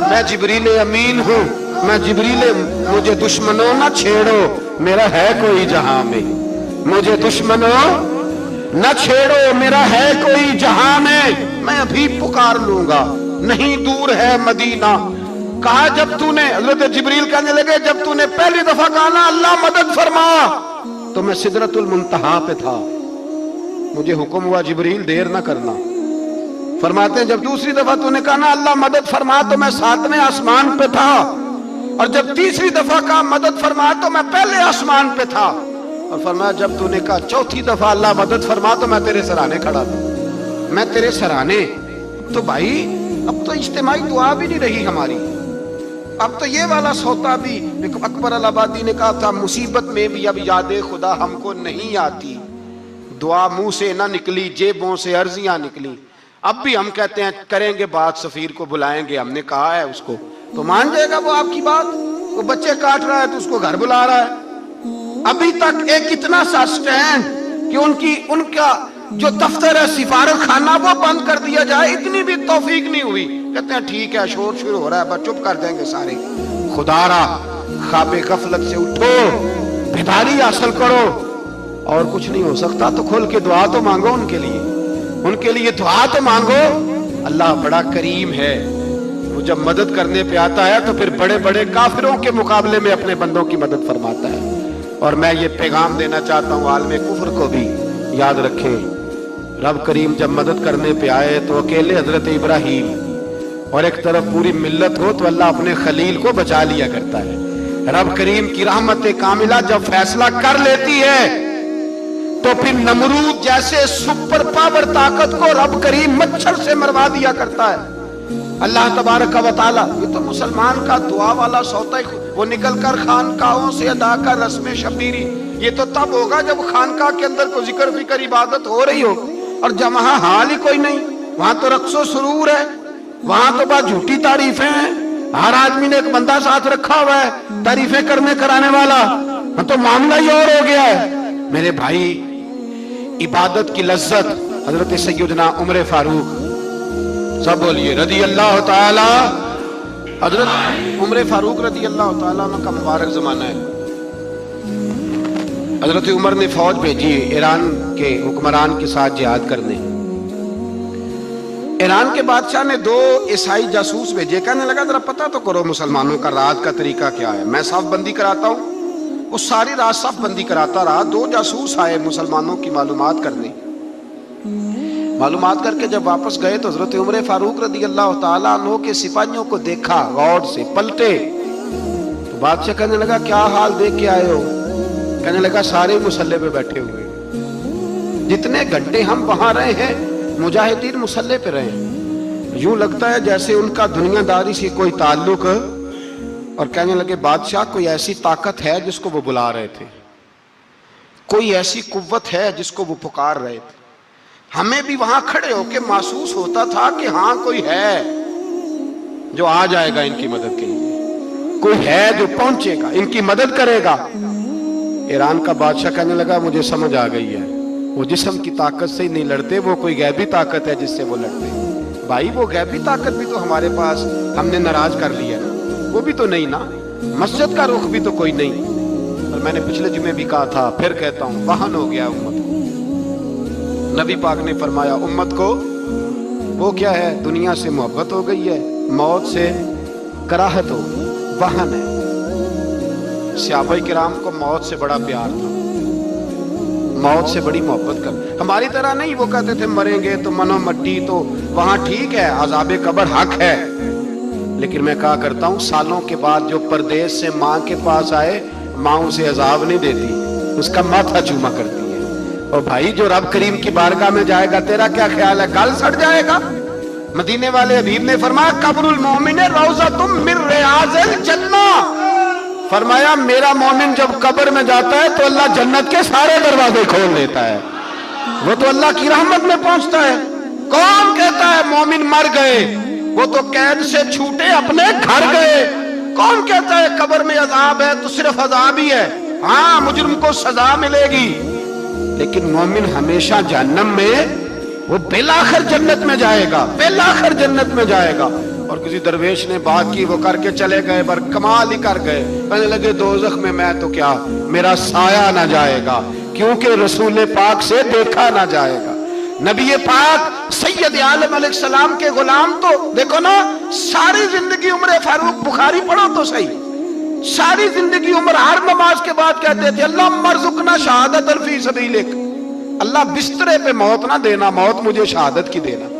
میں جبریل امین ہوں، میں جبریل، مجھے دشمنوں نہ چھیڑو، میرا ہے کوئی جہاں میں، مجھے دشمنوں نہ چھیڑو، میرا ہے کوئی جہاں میں ابھی پکار لوں گا، نہیں دور ہے مدینہ۔ کہا جب تو نے، حضرت جبریل کہنے لگے جب تو نے پہلی دفعہ کہا نا اللہ مدد فرما تو میں سدرۃ المنتہا پہ تھا، مجھے حکم ہوا جبریل دیر نہ کرنا۔ فرماتے ہیں جب دوسری دفعہ تو نے کہا نا اللہ مدد فرما تو میں 7ویں آسمان پہ تھا، اور جب تیسری دفعہ کہا مدد فرما تو میں پہلے آسمان پہ تھا، اور فرمایا جب تو نے کہا چوتھی دفعہ اللہ مدد فرما تو میں تیرے سرانے کھڑا تھا، میں تیرے سرانے۔ تو بھائی اب تو اجتماعی دعا بھی نہیں رہی ہماری، اب تو یہ والا سوتا بھی۔ اکبر الآبادی نے کہا تھا مصیبت میں بھی اب یاد خدا ہم کو نہیں آتی، دعا منہ سے نہ نکلی جیبوں سے عرضیاں نکلی۔ اب بھی ہم کہتے ہیں کریں گے بات، سفیر کو بلائیں گے، ہم نے کہا ہے اس کو تو مان جائے گا وہ آپ کی بات؟ وہ بچے کاٹ رہا ہے تو اس کو گھر بلا رہا ہے۔ ابھی تک ایک اتنا سا سٹینڈ کہ ان کا جو دفتر ہے سفارت خانہ وہ بند کر دیا جائے، اتنی بھی توفیق نہیں ہوئی۔ کہتے ہیں ٹھیک ہے شور شروع ہو رہا ہے بس چپ کر دیں گے سارے۔ خدا را خواب غفلت سے اٹھو، بیداری حاصل کرو، اور کچھ نہیں ہو سکتا تو کھل کے دعا تو مانگو ان کے لیے، ان کے لیے دعا تو مانگو۔ اللہ بڑا کریم ہے، وہ جب مدد کرنے پہ آتا ہے تو پھر بڑے بڑے کافروں کے مقابلے میں اپنے بندوں کی مدد فرماتا ہے۔ اور میں یہ پیغام دینا چاہتا ہوں عالم کفر کو بھی، یاد رکھیں رب کریم جب مدد کرنے پہ آئے تو اکیلے حضرت ابراہیم اور ایک طرف پوری ملت ہو تو اللہ اپنے خلیل کو بچا لیا کرتا ہے۔ رب کریم کی رحمت کاملہ جب فیصلہ کر لیتی ہے تو پھر نمرود جیسے سپر پاور طاقت کو رب کریم مچھر سے مروا دیا کرتا ہے۔ اللہ تبارک و تعالی، یہ تو مسلمان کا دعا والا سوتا ہی، وہ نکل کر خانقاہوں سے ادا کر رسم شبیری، یہ تو تب ہوگا جب خانقاہ کے اندر کوئی ذکر فکر عبادت ہو رہی ہو، اور جب وہاں حال ہی کوئی نہیں، وہاں تو رقص و سرور ہے، وہاں تو بات جھوٹی تعریفیں ہیں، ہر آدمی نے ایک بندہ ساتھ رکھا ہوا ہے تعریفیں کرنے کرانے والا، تو معاملہ ہی اور ہو گیا ہے۔ میرے بھائی، عبادت کی لذت حضرت سیدنا عمر فاروق، سب بولیے رضی اللہ تعالی، حضرت عمر فاروق رضی اللہ تعالیٰ عنہ کا مبارک زمانہ ہے۔ حضرت عمر نے فوج بھیجی ایران کے حکمران کے ساتھ جہاد کرنے۔ ایران کے بادشاہ نے 2 عیسائی جاسوس بھیجے، کہنے لگا ذرا پتہ تو کرو مسلمانوں کا رات کا طریقہ کیا ہے، میں صف بندی کراتا ہوں۔ وہ ساری رات صف بندی کراتا رہا، 2 جاسوس آئے مسلمانوں کی معلومات کرنے، معلومات کر کے جب واپس گئے تو حضرت عمر فاروق رضی اللہ تعالیٰ عنہ کے سپاہیوں کو دیکھا، غور سے پلٹے، تو بادشاہ کہنے لگا کیا حال دیکھ کے آئے ہو؟ کہنے لگا سارے مسلح پہ بیٹھے ہوئے، جتنے گھنٹے ہم وہاں رہے ہیں مجاہدین مسلح پہ رہے ہیں، یوں لگتا ہے جیسے ان کا دنیا داری سے کوئی تعلق۔ اور کہنے لگے بادشاہ کوئی ایسی طاقت ہے جس کو وہ بلا رہے تھے، کوئی ایسی قوت ہے جس کو وہ پکار رہے تھے، ہمیں بھی وہاں کھڑے ہو کے محسوس ہوتا تھا کہ ہاں کوئی ہے جو آ جائے گا ان کی مدد کے لیے، کوئی ہے جو پہنچے گا ان کی مدد کرے گا۔ ایران کا بادشاہ کہنے لگا مجھے سمجھ آ گئی ہے، وہ جسم کی طاقت سے ہی نہیں لڑتے، وہ کوئی غیبی طاقت ہے جس سے وہ لڑتے۔ بھائی وہ غیبی طاقت بھی تو ہمارے پاس ہم نے ناراض کر لیا نا، وہ بھی تو نہیں نا، مسجد کا رخ بھی تو کوئی نہیں۔ اور میں نے پچھلے جمعے بھی کہا تھا، پھر کہتا ہوں، وہن ہو گیا امت کو۔ نبی پاک نے فرمایا امت کو وہ کیا ہے، دنیا سے محبت ہو گئی ہے، موت سے کراہت ہو گئی، وہن ہے۔ صحابہ کرام کو موت سے بڑا پیار تھا، موت سے بڑی محبت کر، ہماری طرح نہیں، وہ کہتے تھے مریں گے تو منو مٹی، تو وہاں ٹھیک ہے عذاب قبر حق ہے، لیکن میں کہا کرتا ہوں سالوں کے بعد جو پردیس سے ماں کے پاس آئے، ماں اسے عذاب نہیں دیتی، اس کا ماتھا چوما کرتی ہے۔ اور بھائی جو رب کریم کی بارگاہ میں جائے گا، تیرا کیا خیال ہے گل سڑ جائے گا؟ مدینے والے حبیب نے فرمایا قبر المومن روضۃ من ریاض الجنہ، فرمایا میرا مومن جب قبر میں جاتا ہے تو اللہ جنت کے سارے دروازے کھول دیتا ہے، وہ تو اللہ کی رحمت میں پہنچتا ہے۔ کون کہتا ہے مومن مر گئے، وہ تو قید سے چھوٹے اپنے گھر گئے۔ کون کہتا ہے قبر میں عذاب ہے تو صرف عذاب ہی ہے، ہاں مجرم کو سزا ملے گی، لیکن مومن ہمیشہ جہنم میں، وہ بالآخر جنت میں جائے گا، بالآخر جنت میں جائے گا۔ اور کسی درویش نے بات کی، وہ کر کے چلے گئے، پر کمال ہی کر گئے، کہنے لگے دوزخ میں میں تو کیا، میرا سایہ نہ جائے گا، کیونکہ رسول پاک سے دیکھا نہ جائے گا۔ نبی پاک سید عالم علیہ السلام کے غلام تو دیکھو نا، ساری زندگی عمر فاروق، بخاری پڑھو تو صحیح، ساری زندگی عمر ہر نماز کے بعد کہتے تھے اللہم ارزقنا شہادت فی سبیلک، اللہ بسترے پہ موت نہ دینا، موت مجھے شہادت کی دینا۔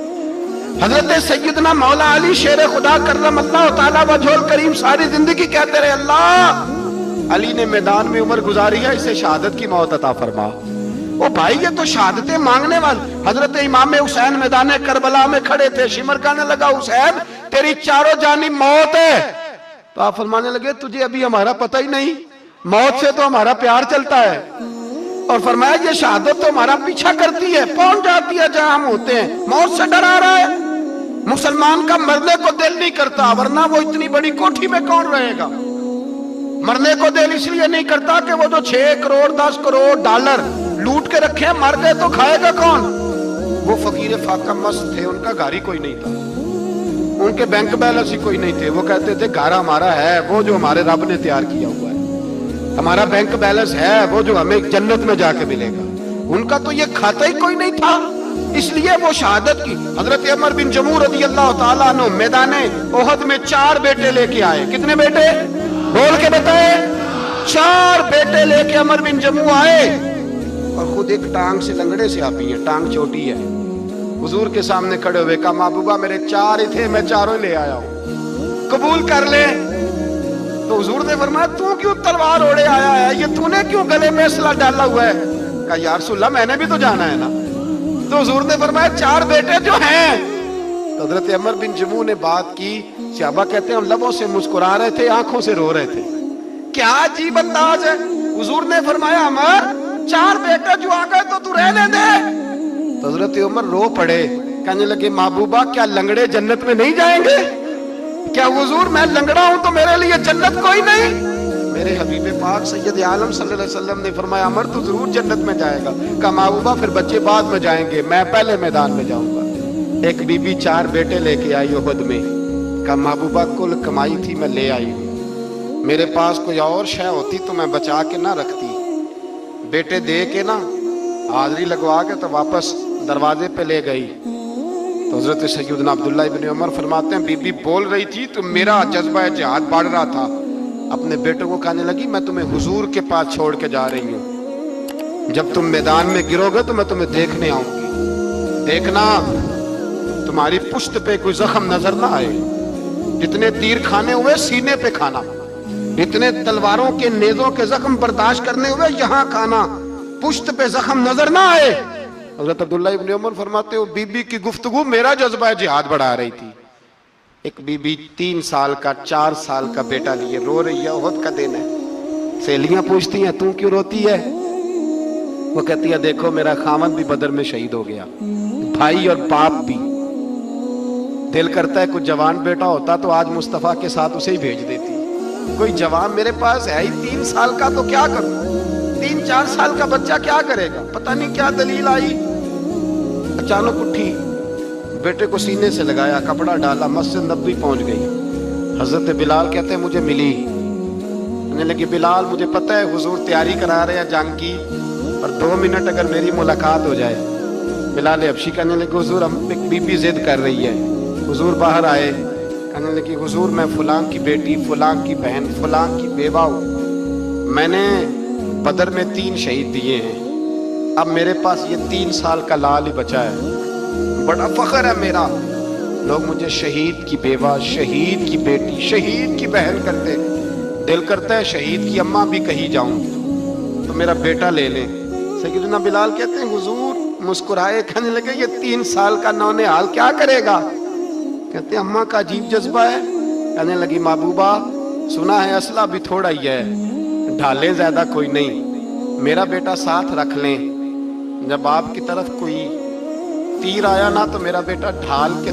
حضرت سیدنا مولا علی شیر خدا کرم اللہ تعالیٰ وجہ الکریم ساری زندگی کہتے رہے اللہ، علی نے میدان میں عمر گزاری ہے، اسے شہادت کی موت عطا فرما۔ او بھائی یہ تو شہادتیں مانگنے والے۔ حضرت امام حسین میدان کربلا میں کھڑے تھے، شمر کہنے لگا حسین تیری چاروں جانب موت ہے، تو آپ فرمانے لگے تجھے ابھی ہمارا پتہ ہی نہیں، موت سے تو ہمارا پیار چلتا ہے، اور فرمایا یہ شہادت تو ہمارا پیچھا کرتی ہے، پہنچ جاتی ہے جہاں ہم ہوتے ہیں، موت سے ڈرا رہا ہے۔ مسلمان کا مرنے کو دل نہیں کرتا، ورنہ وہ اتنی بڑی کوٹھی میں کون رہے گا؟ مرنے کو دل اس لیے نہیں کرتا کہ وہ جو 6 کروڑ 10 کروڑ ڈالر لوٹ کے رکھے، مر گئے تو کھائے گا کون؟ وہ فقیر فاقہ مست تھے، ان کا گھر ہی کوئی نہیں تھا، ان کے بینک بیلنس ہی کوئی نہیں تھے، وہ کہتے تھے گھر ہمارا ہے وہ جو ہمارے رب نے تیار کیا ہوا ہے، ہمارا بینک بیلنس ہے وہ جو ہمیں جنت میں جا کے ملے گا، ان کا تو یہ کھاتا ہی کوئی نہیں تھا، اس لیے وہ شہادت کی۔ حضرت عمر بن جموع رضی اللہ تعالیٰ عنہ میدان احد میں 4 بیٹے لے کے آئے، کتنے بیٹے؟ بول کے بتائے، 4 بیٹے لے کے عمر بن جموع آئے، اور خود ایک ٹانگ سے لنگڑے سے آپی ہے، ٹانگ چھوٹی ہے، حضور کے سامنے کھڑے ہوئے کہا محبوبہ میرے 4 ہی تھے، میں 4 ہی لے آیا ہوں، قبول کر لے۔ تو حضور نے فرمایا تو کیوں تلوار اوڑے آیا ہے، یہ تو نے کیوں گلے میں اسلحہ ڈالا ہوا ہے؟ کہا یا رسول اللہ میں نے بھی تو جانا ہے نا. تو حضور نے فرمایا 4 بیٹے جو ہیں. تو حضرت عمر بن جموح نے بات کی. صحابہ کہتے ہیں ہم لبوں سے مسکرا رہے تھے, آنکھوں سے رو رہے تھے. کیا عجیب انداز ہے. حضور نے فرمایا عمر 4 بیٹے جو آ گئے تو تو رہنے دے. تو حضرت عمر رو پڑے, کہنے لگے محبوبہ کیا لنگڑے جنت میں نہیں جائیں گے؟ کیا حضور میں لنگڑا ہوں تو میرے لیے جنت کوئی نہیں؟ میرے حبیب پاک سید عالم صلی اللہ علیہ وسلم نے فرمایا عمر تو ضرور جنت میں جائے گا. کہا محبوبہ پھر بچے بعد میں جائیں گے, میں پہلے میدان میں جاؤں گا. ایک بی بی 4 بیٹے لے کے آئی احد میں. کہا محبوبہ کل کمائی تھی میں لے آئی ہوں, میرے پاس کوئی اور شے ہوتی تو میں بچا کے نہ رکھتی. بیٹے دے کے نا حاضری لگوا کے تو واپس دروازے پہ لے گئی. تو حضرت سیدنا عبداللہ ابن عمر فرماتے ہیں بی بی بول رہی تھی تو میرا جذبہ جہاد بڑھ رہا تھا. اپنے بیٹوں کو کہنے لگی میں تمہیں حضور کے پاس چھوڑ کے جا رہی ہوں, جب تم میدان میں گرو گے تو میں تمہیں دیکھنے آؤں گی. دیکھنا تمہاری پشت پہ کوئی زخم نظر نہ آئے. جتنے تیر کھانے ہوئے سینے پہ کھانا, اتنے تلواروں کے نیزوں کے زخم برداشت کرنے ہوئے یہاں کھانا, پشت پہ زخم نظر نہ آئے. حضرت عبداللہ ابن عمر فرماتے ہو بی بی کی گفتگو میرا جذبہ جہاد بڑھا رہی تھی. ایک بی بی 3 سال کا 4 سال کا بیٹا لیے رو رہی ہے, احد کا دن ہے. سہیلیاں پوچھتی ہیں تو کیوں روتی ہے؟ وہ کہتی ہے دیکھو میرا خاوند بھی بدر میں شہید ہو گیا, بھائی اور باپ بھی. دل کرتا ہے کوئی جوان بیٹا ہوتا تو آج مصطفیٰ کے ساتھ اسے ہی بھیج دیتی. کوئی جوان میرے پاس ہے ہی 3 سال کا تو کیا کروں, 3-4 سال کا بچہ کیا کرے گا؟ پتہ نہیں کیا دلیل آئی. اچانک اٹھی, بیٹے کو سینے سے لگایا, کپڑا ڈالا, مسجد نبوی پہنچ گئی. حضرت بلال کہتے ہیں مجھے ملی. کہنے لگی بلال مجھے پتہ ہے حضور تیاری کرا رہے ہیں جنگ کی, اور 2 منٹ اگر میری ملاقات ہو جائے. بلال حبشی کہنے لگے حضور ہم ایک بی بی ضد کر رہی ہے. حضور باہر آئے, کہنے لگی حضور میں فلاں کی بیٹی, فلاں کی بہن, فلاں کی بیوہ ہوں. میں نے بدر میں 3 شہید دیے ہیں, اب میرے پاس یہ 3 سال کا لال ہی بچا ہے. بڑا فخر ہے میرا, لوگ مجھے شہید کی بیوہ, شہید کی بیٹی, شہید کی بہن کرتے. دل کرتا ہے شہید کی اماں بھی کہیں جاؤں تو میرا بیٹا لے لیں. سیدنا بلال کہتے ہیں حضور مسکرائے, کہنے لگے یہ 3 سال کا نونہال کیا کرے گا؟ کہتے ہیں اماں کا عجیب جذبہ ہے. کہنے لگی محبوبہ سنا ہے اسلحہ بھی تھوڑا ہی ہے, ڈھالیں زیادہ کوئی نہیں, میرا بیٹا ساتھ رکھ لیں. جب آپ کی طرف کوئی تیر آیا نا تو میرا بیٹا ڈھال کے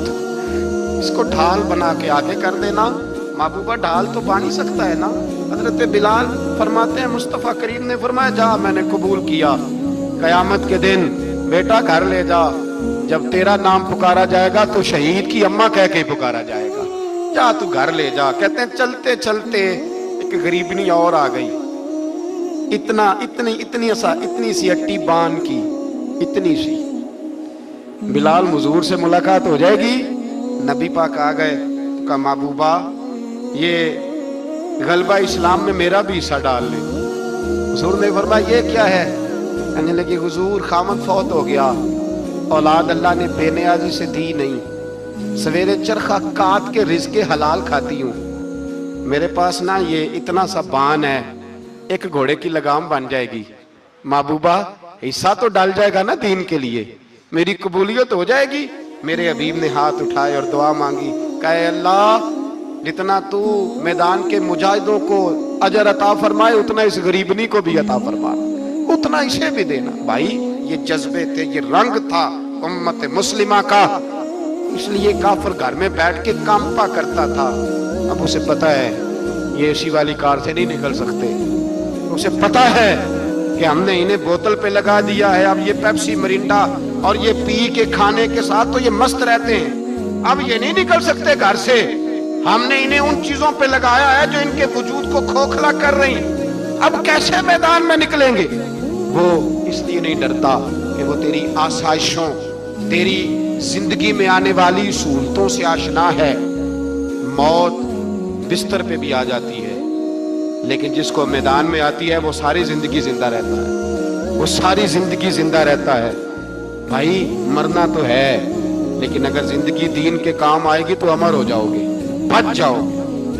اس کو ڈھال بنا کے آگے کر دینا. محبوبہ ڈھال تو بن ہی سکتا ہے نا. حضرت بلال فرماتے ہیں مصطفیٰ کریم نے فرمایا جا میں نے قبول کیا. قیامت کے دن بیٹا گھر لے جا, جب تیرا نام پکارا جائے گا تو شہید کی اماں کہہ کے پکارا جائے گا, جا تو گھر لے جا. کہتے ہیں چلتے چلتے ایک غریبنی اور آ گئی, اتنی سی اٹی بان کی, اتنی سی. بلال حضور سے ملاقات ہو جائے گی. نبی پاک آ گئے, کہا محبوبہ یہ غلبہ اسلام میں میرا بھی حصہ ڈال لیں. حضور نے فرمایا یہ کیا ہے؟ کہنے لگی حضور خامد فوت ہو گیا, اولاد اللہ نے بے نیازی سے دی نہیں, سویرے چرخہ کاٹ کے رزق حلال کھاتی ہوں. میرے پاس نا یہ اتنا سا بان ہے, ایک گھوڑے کی لگام بن جائے گی. محبوبہ حصہ تو ڈال جائے گا نا دین کے لیے, میری قبولیت ہو جائے گی. میرے حبیب نے ہاتھ اٹھائے اور دعا مانگی, کہے اللہ جتنا تو میدان کے مجاہدوں کو اجر عطا فرمائے اتنا اس غریبنی کو بھی عطا فرما, اتنا اسے بھی دینا. بھائی یہ جذبے تھے, یہ رنگ تھا امت مسلمہ کا, اس لیے کافر گھر میں بیٹھ کے کانپا کرتا تھا. اب اسے پتا ہے یہ اسی والی کار سے نہیں نکل سکتے, اسے پتا ہے کہ ہم نے انہیں بوتل پہ لگا دیا ہے, اب یہ پیپسی مرینڈا اور یہ پی کے کھانے کے ساتھ تو یہ مست رہتے ہیں, اب یہ نہیں نکل سکتے گھر سے. ہم نے انہیں ان چیزوں پہ لگایا ہے جو ان کے وجود کو کھوکھلا کر رہی, اب کیسے میدان میں نکلیں گے؟ وہ اس لیے نہیں ڈرتا کہ وہ تیری آسائشوں, تیری زندگی میں آنے والی سہولتوں سے آشنا ہے. موت بستر پہ بھی آ جاتی ہے, لیکن جس کو میدان میں آتی ہے وہ ساری زندگی زندہ رہتا ہے, وہ ساری زندگی زندہ رہتا ہے. بھائی مرنا تو ہے, لیکن اگر زندگی دین کے کام آئے گی تو امر ہو جاؤ گے, بچ جاؤ.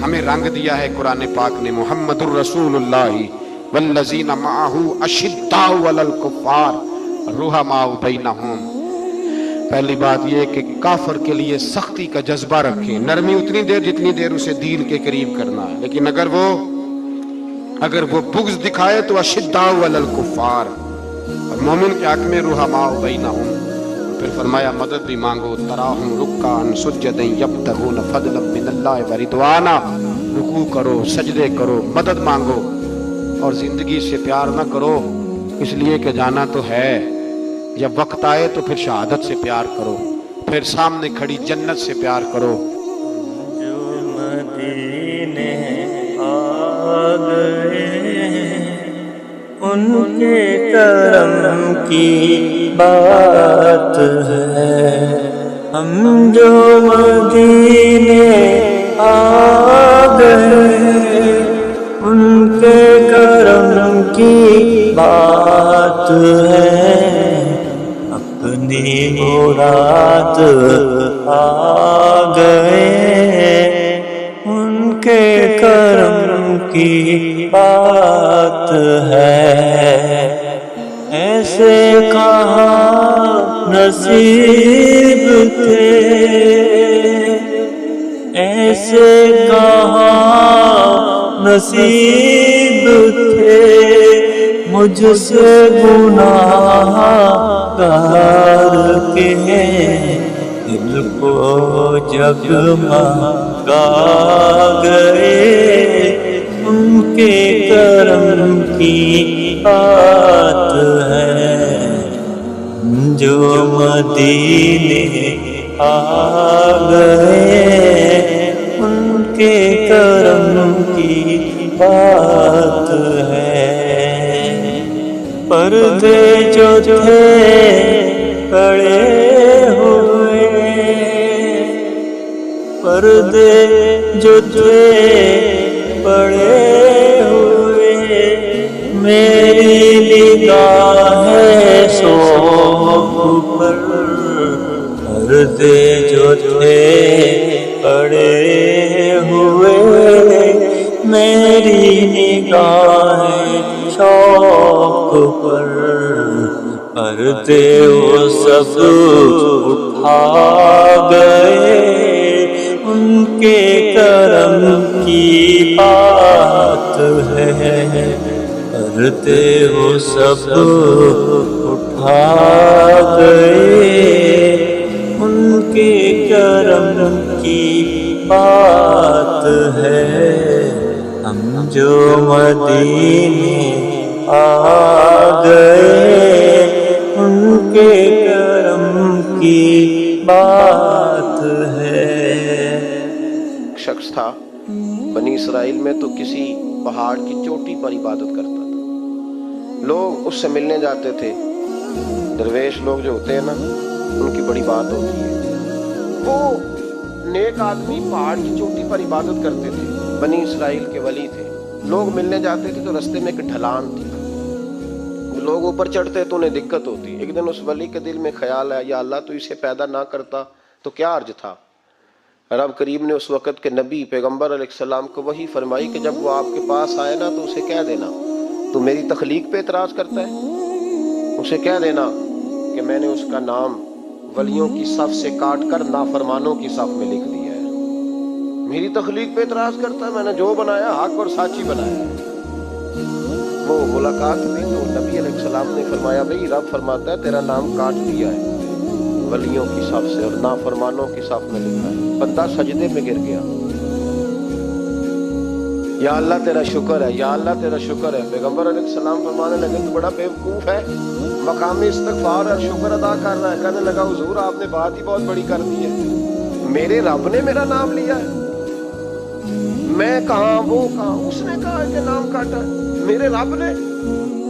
ہمیں رنگ دیا ہے قرآن پاک نے, محمد الرسول اللہ والذین معہ اشداء علی الکفار رحماء بینہم۔ پہلی بات یہ کہ کافر کے لیے سختی کا جذبہ رکھیں، نرمی اتنی دیر جتنی دیر اسے دین کے قریب کرنا ہے، لیکن اگر وہ بغض دکھائے تو اشداء علی الکفار، اور مومن کے حق میں رحماء بینہم۔ پھر فرمایا مدد بھی مانگو، تراہم رکعا سجدا یبتغون فضلا من اللہ ورضوانا، رکوع کرو، سجدے کرو، مدد مانگو، اور زندگی سے پیار نہ کرو اس لیے کہ جانا تو ہے، جب وقت آئے تو پھر شہادت سے پیار کرو، پھر سامنے کھڑی جنت سے پیار کرو۔ جو مدینے آ گئے ان کے کرم کی بات ہے، ہم جو مدینے آ گئے ان کے کرم کی بات ہے، اپنی مراد آ گئے ان کے کرم کی بات ہے، ایسے کہاں نصیب تھے، ایسے کہاں نصیب تھے، مجھ سے گناہ گار کے دل کو جگمگا گئے ان کے کرم کی بات ہے، جو مدینے آ گئے ان کے کرم کی بات ہے، پردے جو تھے پڑے ہوئے، پردے جو تھے پڑے ہوئے، میری نگاہ شوق پر، پردے جو تھے پڑے ہوئے، میری نگاہ شوق پر، پردے وہ سب اٹھا گئے ان کے کرم کی بات ہے، پردے وہ سب اٹھا گئے ان کے کرم کی بات ہے، ہم جو مدینے آ گئے ان کے کرم کی بات ہے۔ ایک شخص تھا بنی اسرائیل میں، تو کسی پہاڑ کی چوٹی پر عبادت کرتا تھا، لوگ اس سے ملنے جاتے تھے، درویش لوگ جو ہوتے ہیں نا ان کی بڑی بات ہوتی ہے، وہ نیک آدمی پہاڑ کی چوٹی پر عبادت کرتے تھے، بنی اسرائیل کے ولی تھے، لوگ ملنے جاتے تھے تو رستے میں ایک ڈھلان تھی، لوگ اوپر چڑھتے تو انہیں دقت ہوتی، ایک دن اس ولی کے دل میں خیال ہے یا اللہ تو اسے پیدا نہ کرتا تو کیا عرض تھا، رب کریم نے اس وقت کے نبی پیغمبر علیہ السلام کو وحی فرمائی کہ جب وہ آپ کے پاس آئے نا تو اسے کہہ دینا تو میری تخلیق پہ اعتراض کرتا ہے، اسے کہہ دینا کہ میں نے اس کا نام ولیوں کی صف سے کاٹ کر نافرمانوں کی صف میں لکھ دیا ہے، میری تخلیق پہ اعتراض کرتا ہے، میں نے جو بنایا حق اور سچی بنایا ہے۔ وہ ملاقات ہوئی تو نبی علیہ السلام نے فرمایا بھئی رب فرماتا ہے تیرا نام کاٹ دیا ہے ولیوں کی صف سے اور نافرمانوں کی صف میں لکھا ہے، بندہ سجدے میں گر گیا، یا اللہ تیرا شکر ہے، یا اللہ تیرا شکر ہے۔ پیغمبر علیہ السلام فرمانے لگے تو بڑا بیوقوف ہے، مقام استغفار اور شکر ادا کر رہا ہے، کہنے لگا حضور آپ نے بات ہی بہت بڑی کر دی ہے، میرے رب نے میرا نام لیا ہے، میں کہاں وہ کہاں، اس نے کہا کہ نام کاٹا ہے میرے رب نے،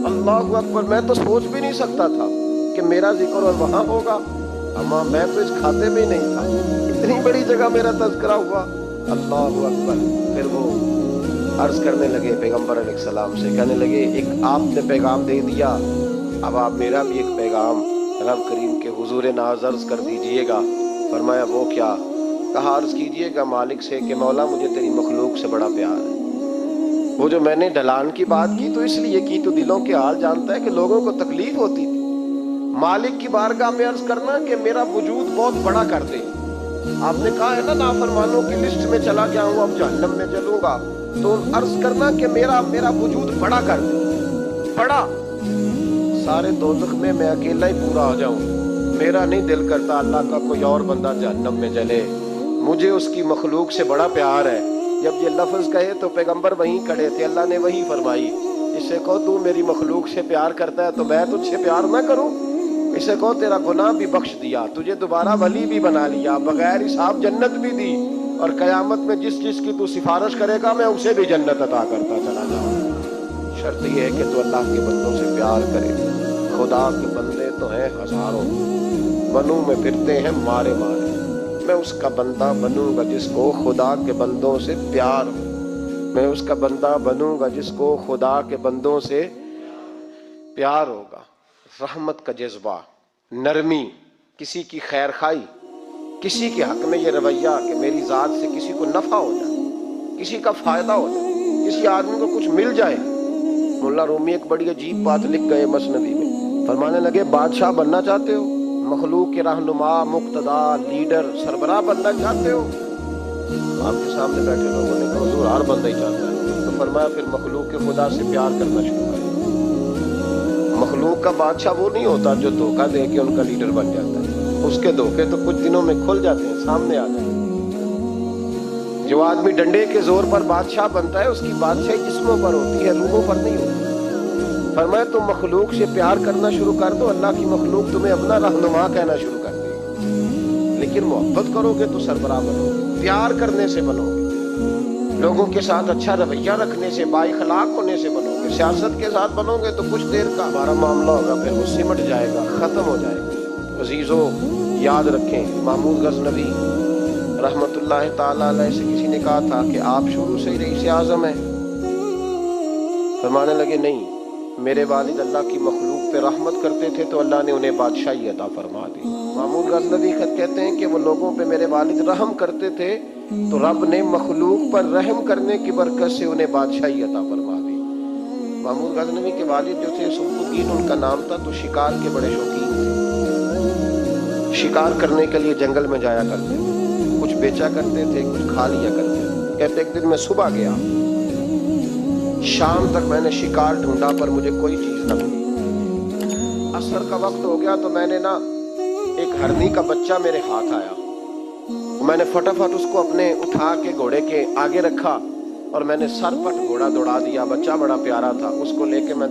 اللہ اکبر، میں تو سوچ بھی نہیں سکتا تھا کہ میرا ذکر اور وہاں ہوگا، اما میں تو اس کھاتے میں ہی نہیں تھا، اتنی بڑی جگہ میرا تذکرہ ہوا، اللہ اکبر۔ پھر وہ عرض کرنے لگے پیغمبر علیہ السلام سے، کہنے لگے ایک آپ نے پیغام دے دیا، اب آپ میرا بھی ایک پیغام رب کریم کے حضور ناز عرض کر دیجئے گا۔ فرمایا وہ کیا؟ کہا عرض کیجئے گا مالک سے کہ مولا مجھے تیری مخلوق سے بڑا پیار ہے، وہ جو میں نے ڈھلان کی بات کی تو اس لیے کی تو دلوں کے حال جانتا ہے کہ لوگوں کو تکلیف ہوتی تھی. مالک کی بارگاہ میں عرض کرنا کہ میرا وجود بہت بڑا کر دے. آپ نے کہا ہے نا نافرمانوں کی لسٹ میں چلا گیا ہوں اب جہنم میں جلوں گا, تو عرض کرنا کہ میرا وجود بڑا کر دے, بڑا, سارے دوزخ میں میں اکیلا ہی پورا ہو جاؤں. میرا نہیں دل کرتا اللہ کا کوئی اور بندہ جہنم میں جلے, مجھے اس کی مخلوق سے بڑا پیار ہے. جب یہ لفظ کہے تو پیغمبر وہیں کھڑے تھے, اللہ نے وہی فرمائی. اس سے کہو تو میری مخلوق سے پیار کرتا ہے تو میں تجھ سے پیار نہ کروں. اس سے کہو تیرا گناہ بھی بخش دیا, تجھے دوبارہ ولی بھی بنا لیا, بغیر حساب جنت بھی دی, اور قیامت میں جس جس کی تو سفارش کرے گا میں اسے بھی جنت عطا کرتا چلا جاؤں. شرط یہ ہے کہ تو اللہ کے بندوں سے پیار کرے. خدا کے بندے تو ہیں ہزاروں, بنوں میں پھرتے ہیں مارے مارے. میں اس کا بندہ بنوں گا جس کو خدا کے بندوں سے پیار ہو. میں اس کا بندہ بنوں گا جس کو خدا کے بندوں سے پیار ہوگا. رحمت کا جذبہ, نرمی, کسی کی خیر خواہی, کسی کے حق میں یہ رویہ کہ میری ذات سے کسی کو نفع ہو جائے, کسی کا فائدہ ہو جائے, کسی آدمی کو کچھ مل جائے. مولا رومی ایک بڑی عجیب بات لکھ گئے مثنوی میں, فرمانے لگے بادشاہ بننا چاہتے ہو, مخلوق کے رہنما, مقتدا, لیڈر, سربراہ بننا چاہتے ہو؟ آپ کے سامنے بیٹھے لوگوں نے کہا حضور ہر بندہ ہی چاہتا ہے. تو فرمایا پھر مخلوق کے خدا سے پیار کرنا شروع کریں. مخلوق کا بادشاہ وہ نہیں ہوتا جو دھوکہ دے کے ان کا لیڈر بن جاتا ہے. اس کے دھوکے تو کچھ دنوں میں کھل جاتے ہیں, سامنے آ جاتے ہیں. جو آدمی ڈنڈے کے زور پر بادشاہ بنتا ہے اس کی بادشاہی جسموں پر ہوتی ہے, روحوں پر نہیں ہوتی. فرمایا تم مخلوق سے پیار کرنا شروع کر دو, اللہ کی مخلوق تمہیں اپنا رہنما کہنا شروع کر دے گی. لیکن محبت کرو گے تو سربراہ بنو گے, پیار کرنے سے بنو گے, لوگوں کے ساتھ اچھا رویہ رکھنے سے, با اخلاق ہونے سے بنو گے. سیاست کے ساتھ بنو گے تو کچھ دیر کا ہمارا معاملہ ہوگا, پھر وہ سمٹ جائے گا, ختم ہو جائے گا. عزیزو یاد رکھیں, محمود غزنوی رحمت اللہ تعالیٰ علیہ سے کسی نے کہا تھا کہ آپ شروع سے ہی رئیس اعظم ہیں. فرمانے لگے نہیں, میرے والد اللہ کی مخلوق پہ رحمت کرتے تھے تو اللہ نے انہیں بادشاہی عطا فرما دی. محمود غزنوی خط کہتے ہیں کہ وہ لوگوں پہ میرے والد رحم کرتے تھے تو رب نے مخلوق پر رحم کرنے کی برکت سے انہیں بادشاہی عطا فرما دی. محمود غزنوی کے والد جو تھے سبح الدین ان کا نام تھا, تو شکار کے بڑے شوقین تھے. شکار کرنے کے لیے جنگل میں جایا کرتے تھے, کچھ بیچا کرتے تھے, کچھ کھا لیا کرتے تھے. کہتے ایک دن میں صبح گیا, شام تک میں نے شکار ڈھونڈا پر مجھے کوئی چیز نہ ملی. عصر کا وقت ہو گیا تو میں نے ایک ہرنی کا بچہ میرے ہاتھ آیا, میں نے فٹافٹ اس کو اپنے اٹھا کے گھوڑے کے آگے رکھا اور میں نے سر پٹ گھوڑا دوڑا دیا. بچہ بڑا پیارا تھا, اس کو لے کے میں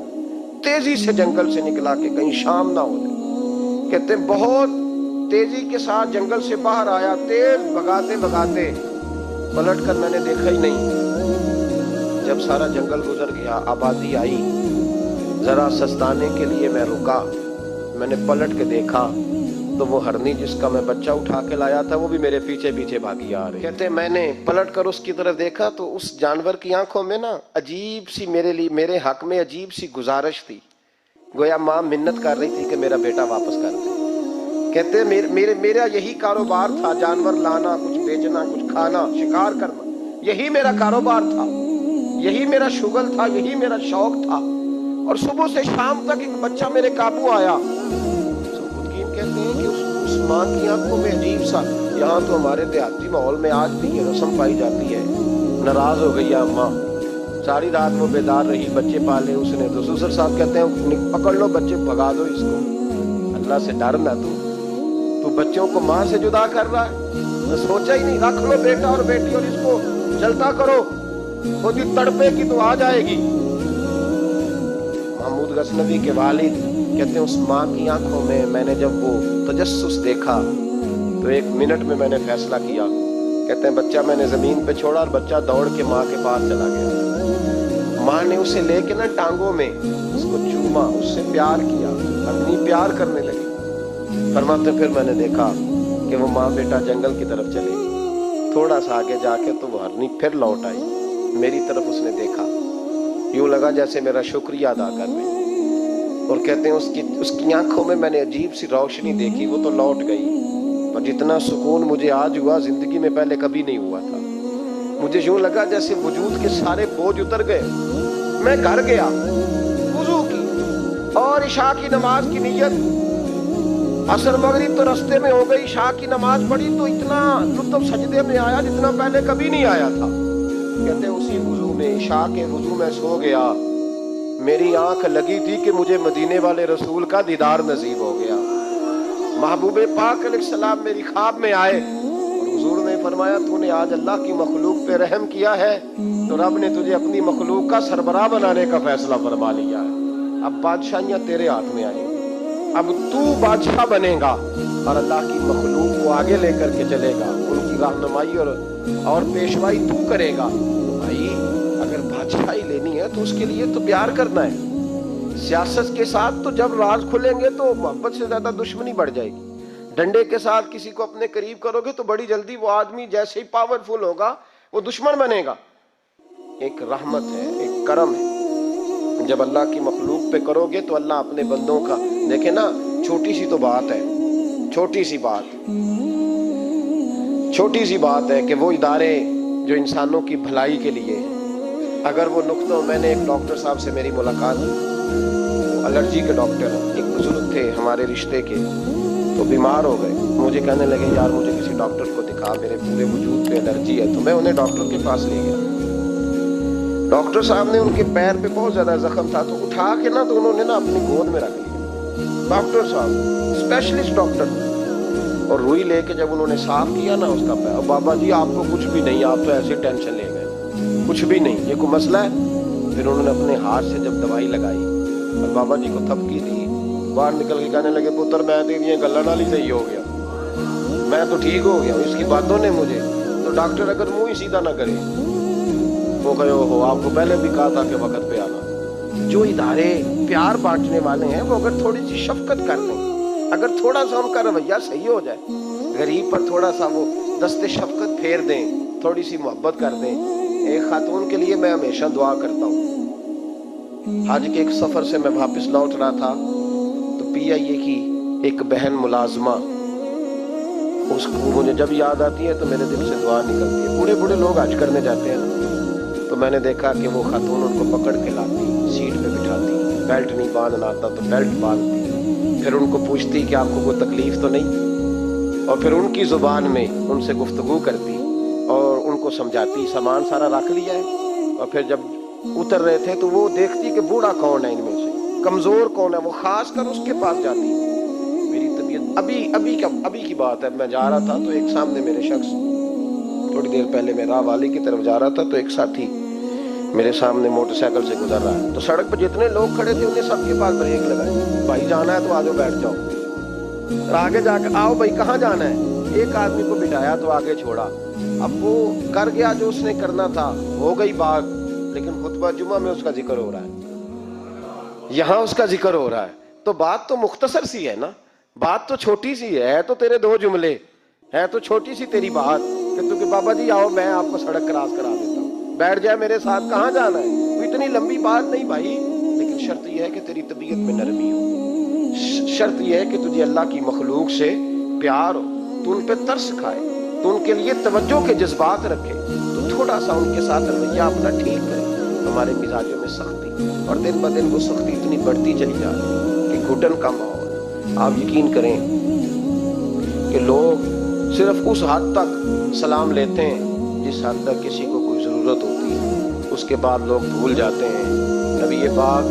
تیزی سے جنگل سے نکلا کہ کہیں شام نہ ہو جائے. کہتے بہت تیزی کے ساتھ جنگل سے باہر آیا, تیز بھگاتے بھگاتے پلٹ کر میں نے دیکھا ہی نہیں. جب سارا جنگل گزر گیا, آبادی آئی, ذرا سستانے کے لیے میں رکا. میں نے پلٹ کے دیکھا تو وہ ہرنی جس کا میں بچہ اٹھا کے لایا تھا وہ بھی میرے پیچھے پیچھے بھاگی آ رہی. کہتے میں نے پلٹ کر اس کی طرف دیکھا تو اس جانور کی آنکھوں میں عجیب سی میرے حق میں عجیب سی گزارش تھی, گویا ماں منت کر رہی تھی کہ میرا بیٹا واپس کر دے. کہتے میرا یہی کاروبار تھا, جانور لانا, کچھ بیچنا, کچھ کھانا, شکار کرنا, یہی میرا کاروبار تھا, یہی میرا شغل تھا, یہی میرا شوق تھا. اور صبح سے شام تک ایک بچہ میرے قابو آیا. کہتے ہیں کہ اس ماں کی آنکھوں میں عجیب سا, یہاں تو ہمارے دیہاتی ماحول میں آج بھی یہ رسم پائی جاتی ہے, ناراض ہو گئی اماں, ساری رات وہ بیدار رہی, بچے پالے اس نے. تو سسر صاحب کہتے ہیں پکڑ لو بچے, بھگا دو اس کو, اللہ سے ڈر نہ. تو بچوں کو ماں سے جدا کر رہا ہے, سوچا ہی نہیں, رکھ لو بیٹا اور بیٹی اور اس کو چلتا کرو, خود ہی تڑپے کی تو آ جائے گی. محمود غزنوی کے والد کہتے ہیں اس ماں کی آنکھوں میں نے جب وہ تجسس دیکھا تو 1 منٹ میں نے فیصلہ کیا. کہتے ہیں بچہ میں نے زمین پہ چھوڑا اور بچہ دوڑ کے ماں کے پاس چلا گیا. ماں نے اسے لے کے ٹانگوں میں اس کو چوما, اس سے پیار کیا, اپنی پیار کرنے لگی. فرماتے پھر میں نے دیکھا کہ وہ ماں بیٹا جنگل کی طرف چلے. تھوڑا سا آگے جا کے تو وہ ہرنی پھر لوٹ آئی, میری طرف اس نے دیکھا, یوں لگا جیسے میرا شکریہ ادا کر رہے. اور کہتے ہیں اس کی آنکھوں میں نے عجیب سی روشنی دیکھی, وہ تو لوٹ گئی, پر جتنا سکون مجھے آج ہوا زندگی میں پہلے کبھی نہیں ہوا تھا. مجھے یوں لگا جیسے وجود کے سارے بوجھ اتر گئے. میں گھر گیا, وضو کی اور عشاء کی نماز کی نیت. عصر مغرب تو رستے میں ہو گئی, عشاء کی نماز پڑھی تو اتنا لطف سجدے میں آیا جتنا پہلے کبھی نہیں آیا تھا. کہتے اسی وضو میں, عشاء کے وضو میں سو گیا. میری آنکھ لگی تھی کہ مجھے مدینے والے رسول کا دیدار نصیب ہو گیا. محبوب پاک علیہ السلام میری خواب میں آئے اور حضور نے فرمایا تو نے آج اللہ کی مخلوق پہ رحم کیا ہے تو رب نے تجھے اپنی مخلوق کا سربراہ بنانے کا فیصلہ فرما لیا ہے. اب بادشاہیاں تیرے ہاتھ میں آئیں, اب تو بادشاہ بنے گا اور اللہ کی مخلوق کو آگے لے کر کے چلے گا, ان کی رہنمائی اور پیشوائی تو کرے گا. بھائی اگر بادشاہی لینی ہے تو اس کے لیے تو پیار کرنا ہے. سیاست کے ساتھ تو جب راز کھلیں گے تو محبت سے زیادہ دشمنی بڑھ جائے گی. ڈنڈے کے ساتھ کسی کو اپنے قریب کرو گے تو بڑی جلدی وہ آدمی جیسے ہی پاورفل ہوگا وہ دشمن بنے گا. ایک رحمت ہے, ایک کرم ہے. جب اللہ کی مخلوق پہ کرو گے تو اللہ اپنے بندوں کا, دیکھیں نا چھوٹی سی تو بات ہے, چھوٹی سی بات ہے کہ وہ ادارے جو انسانوں کی بھلائی کے لیے, اگر وہ نقطہ, میں نے ایک ڈاکٹر صاحب سے میری ملاقات, الرجی کے ڈاکٹر, ایک بزرگ تھے ہمارے رشتے کے, تو بیمار ہو گئے. مجھے کہنے لگے یار مجھے کسی ڈاکٹر کو دکھا, میرے پورے وجود پہ الرجی ہے. تو میں انہیں ڈاکٹر کے پاس لے گیا. ڈاکٹر صاحب نے ان کے پیر پہ بہت زیادہ زخم تھا تو اٹھا کے نا تو انہوں نے نا اپنی گود میں رکھ لیا. ڈاکٹر صاحب اسپیشلسٹ ڈاکٹر, اور روئی لے کے جب انہوں نے صاف کیا نا اس کا پیر, بابا جی آپ کو کچھ بھی نہیں, آپ تو ایسے ٹینشن لے گئے, کچھ بھی نہیں, یہ کوئی مسئلہ ہے. پھر انہوں نے اپنے ہاتھ سے جب دوائی لگائی اور بابا جی کو تھپکی دی, باہر نکل کے کہنے لگے پتر میں تو یہ گلا نال ہی صحیح ہو گیا, میں تو ٹھیک ہو گیا. اس کی باتوں نے مجھے, تو ڈاکٹر اگر منہ ہی سیدھا نہ کرے, وہ کہے ہو آپ کو پہلے بھی کہا تھا کہ وقت پہ آنا. جو ادارے پیار بانٹنے والے ہیں وہ اگر تھوڑی سی شفقت کر دیں, اگر تھوڑا سا ان کا رویہ صحیح ہو جائے, غریب پر تھوڑا سا وہ دست شفقت پھیر دیں, تھوڑی سی محبت کر دیں. ایک خاتون کے لیے میں ہمیشہ دعا کرتا ہوں. حج کے ایک سفر سے میں واپس لوٹ رہا تھا تو PIA کی ایک بہن ملازمہ, اس کو مجھے جب یاد آتی ہے تو میرے دل سے دعا نکلتی ہے. بوڑھے بوڑھے لوگ حج کرنے جاتے ہیں تو میں نے دیکھا کہ وہ خاتون ان کو پکڑ کے لاتی, سیٹ پہ بٹھاتی, بیلٹ نہیں باندھنا آتا تو بیلٹ باندھتی, پھر ان کو پوچھتی کہ آپ کو کوئی تکلیف تو نہیں, اور پھر ان کی زبان میں ان سے گفتگو کرتی اور ان کو سمجھاتی. سامان سارا رکھ لیا ہے, اور پھر جب اتر رہے تھے تو وہ دیکھتی کہ بوڑھا کون ہے ان میں سے, کمزور کون ہے, وہ خاص کر اس کے پاس جاتی. میری طبیعت ابھی کی بات ہے, میں جا رہا تھا تو ایک سامنے میرے شخص, تھوڑی دیر پہلے میں راہ والی کی طرف جا رہا تھا تو ایک ساتھی میرے سامنے موٹر سائیکل سے گزر رہا ہے. تو سڑک پہ جتنے لوگ کھڑے تھے انہیں سب کے پاس بریک لگائے, بھائی جانا ہے تو آجو بیٹھ جاؤ, اور آگے جا کے آؤ بھائی کہاں جانا ہے. ایک آدمی کو بٹھایا تو آگے چھوڑا. اب وہ کر گیا جو اس نے کرنا تھا, ہو گئی بات, لیکن خطبہ جمعہ میں اس کا ذکر ہو رہا ہے, یہاں اس کا ذکر ہو رہا ہے. تو بات تو مختصر سی ہے نا, بات تو چھوٹی سی ہے تو تیرے 2 جملے ہے, تو چھوٹی سی تیری بات کہ بابا جی آؤ میں آپ کو سڑک کراس کرا دیتا ہوں, بیٹھ جائے میرے ساتھ, کہاں جانا ہے. تو اتنی لمبی بات نہیں بھائی, لیکن شرط یہ ہے کہ تیری طبیعت میں نرمی ہو, شرط یہ ہے کہ تجھے اللہ کی مخلوق سے پیار ہو, تو ان پہ ترس کھائے, تو ان کے لیے توجہ کے جذبات رکھے, تو تھوڑا سا ان کے ساتھ رویہ اپنا ٹھیک کرے. ہمارے مزاجوں میں سختی, اور دن بہ دن وہ سختی اتنی بڑھتی چلی جا رہی کہ گھٹن کا ماحول. آپ یقین کریں کہ لوگ صرف اس حد تک سلام لیتے ہیں جس حد تک کسی کو کوئی ضرورت ہوتی ہے, اس کے بعد لوگ بھول جاتے ہیں. نبی پاک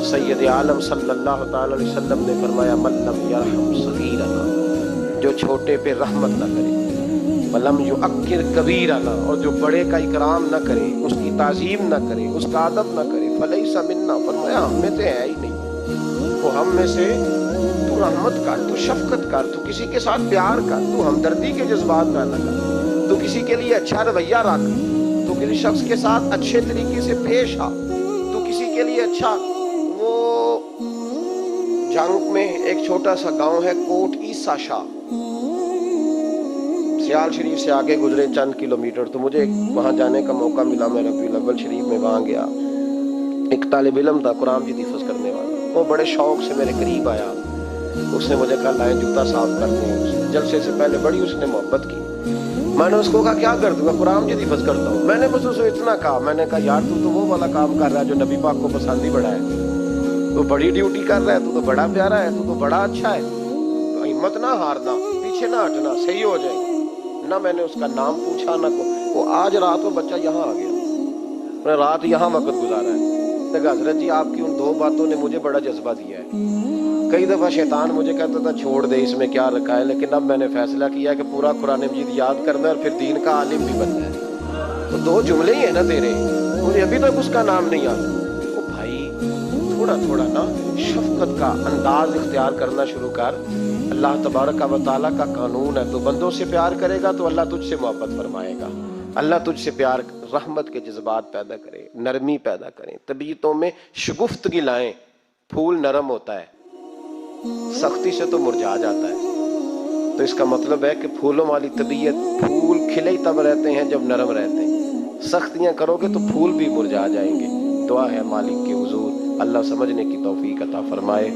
سید عالم صلی اللہ تعالی علیہ وسلم نے فرمایا من لم یرحم صغیرنا, جو چھوٹے پہ رحمت نہ کرے, ولم یؤکر کبیرنا, اور جو بڑے کا اکرام نہ کرے, اس کی تعظیم نہ کرے, اس کا ادب نہ کرے, فلیس منا, فرمایا ہم میں سے ہے ہی نہیں. وہ ہم میں سے, تو رحمت کر, تو شفقت کر, تو کسی کے ساتھ پیار کر, تو ہمدردی کے جذبات پیدا کر, تو کسی کے لیے اچھا رویہ رکھ, تو کسی شخص کے ساتھ اچھے طریقے سے پیش آ, تو کسی کے لیے اچھا. وہ جنگ میں ایک چھوٹا سا گاؤں ہے کوٹ عیسیٰ شاہ, سیال شریف سے آگے گزرے چند کلومیٹر, تو مجھے وہاں جانے کا موقع ملا. میں ربیع الاول شریف میں وہاں گیا. ایک طالب علم تھا قرآن مجید حفظ کرنے والا, وہ بڑے شوق سے میرے قریب آیا. اس نے مجھے کہا لائیں جوتا صاف کرتے ہیں. جلسے سے پہلے بڑی اس نے محبت کی. میں نے اس کو کہا کیا کر دوں گا؟ قرآن مجید حفظ کرتا ہوں. میں نے بس اسے اتنا کہا, میں نے کہا یار تو وہ والا کام کر رہا ہے جو نبی پاک کو پسند ہی بڑا ہے, تو بڑی ڈیوٹی کر رہا ہے, تو بڑا پیارا ہے, تو بڑا اچھا ہے, تو ہمت نہ ہارنا, پیچھے نہ ہٹنا, صحیح ہو جائے. نہ میں نے اس کا نام پوچھا نہ کو. وہ آج رات وہ بچہ یہاں آ گیا, میں نے رات یہاں وقت گزارا ہے. کہ حضرت جی آپ کی ان 2 باتوں نے مجھے بڑا جذبہ دیا ہے. کئی دفعہ شیطان مجھے کہتا تھا چھوڑ دے اس میں کیا رکھا ہے, لیکن اب میں نے فیصلہ کیا کہ پورا قرآن مجید یاد کرنا ہے اور پھر دین کا عالم بھی بننا ہے. تو 2 جملے ہی ہیں نا تیرے, مجھے ابھی تک اس کا نام نہیں آتا. تو بھائی تھوڑا تھوڑا نا شفقت کا انداز اختیار کرنا شروع کر. اللہ تبارک و تعالیٰ کا قانون ہے, تو بندوں سے پیار کرے گا تو اللہ تجھ سے محبت فرمائے گا. اللہ تجھ سے پیار, رحمت کے جذبات پیدا کرے, نرمی پیدا کریں, طبیعتوں میں شگفتگی لائیں. پھول نرم ہوتا ہے, سختی سے تو مرجھا جاتا ہے. تو اس کا مطلب ہے کہ پھولوں والی طبیعت, پھول کھلے ہی تب رہتے ہیں جب نرم رہتے ہیں. سختیاں کرو گے تو پھول بھی مرجھا جائیں گے. دعا ہے مالک کے حضور اللہ سمجھنے کی توفیق عطا فرمائے.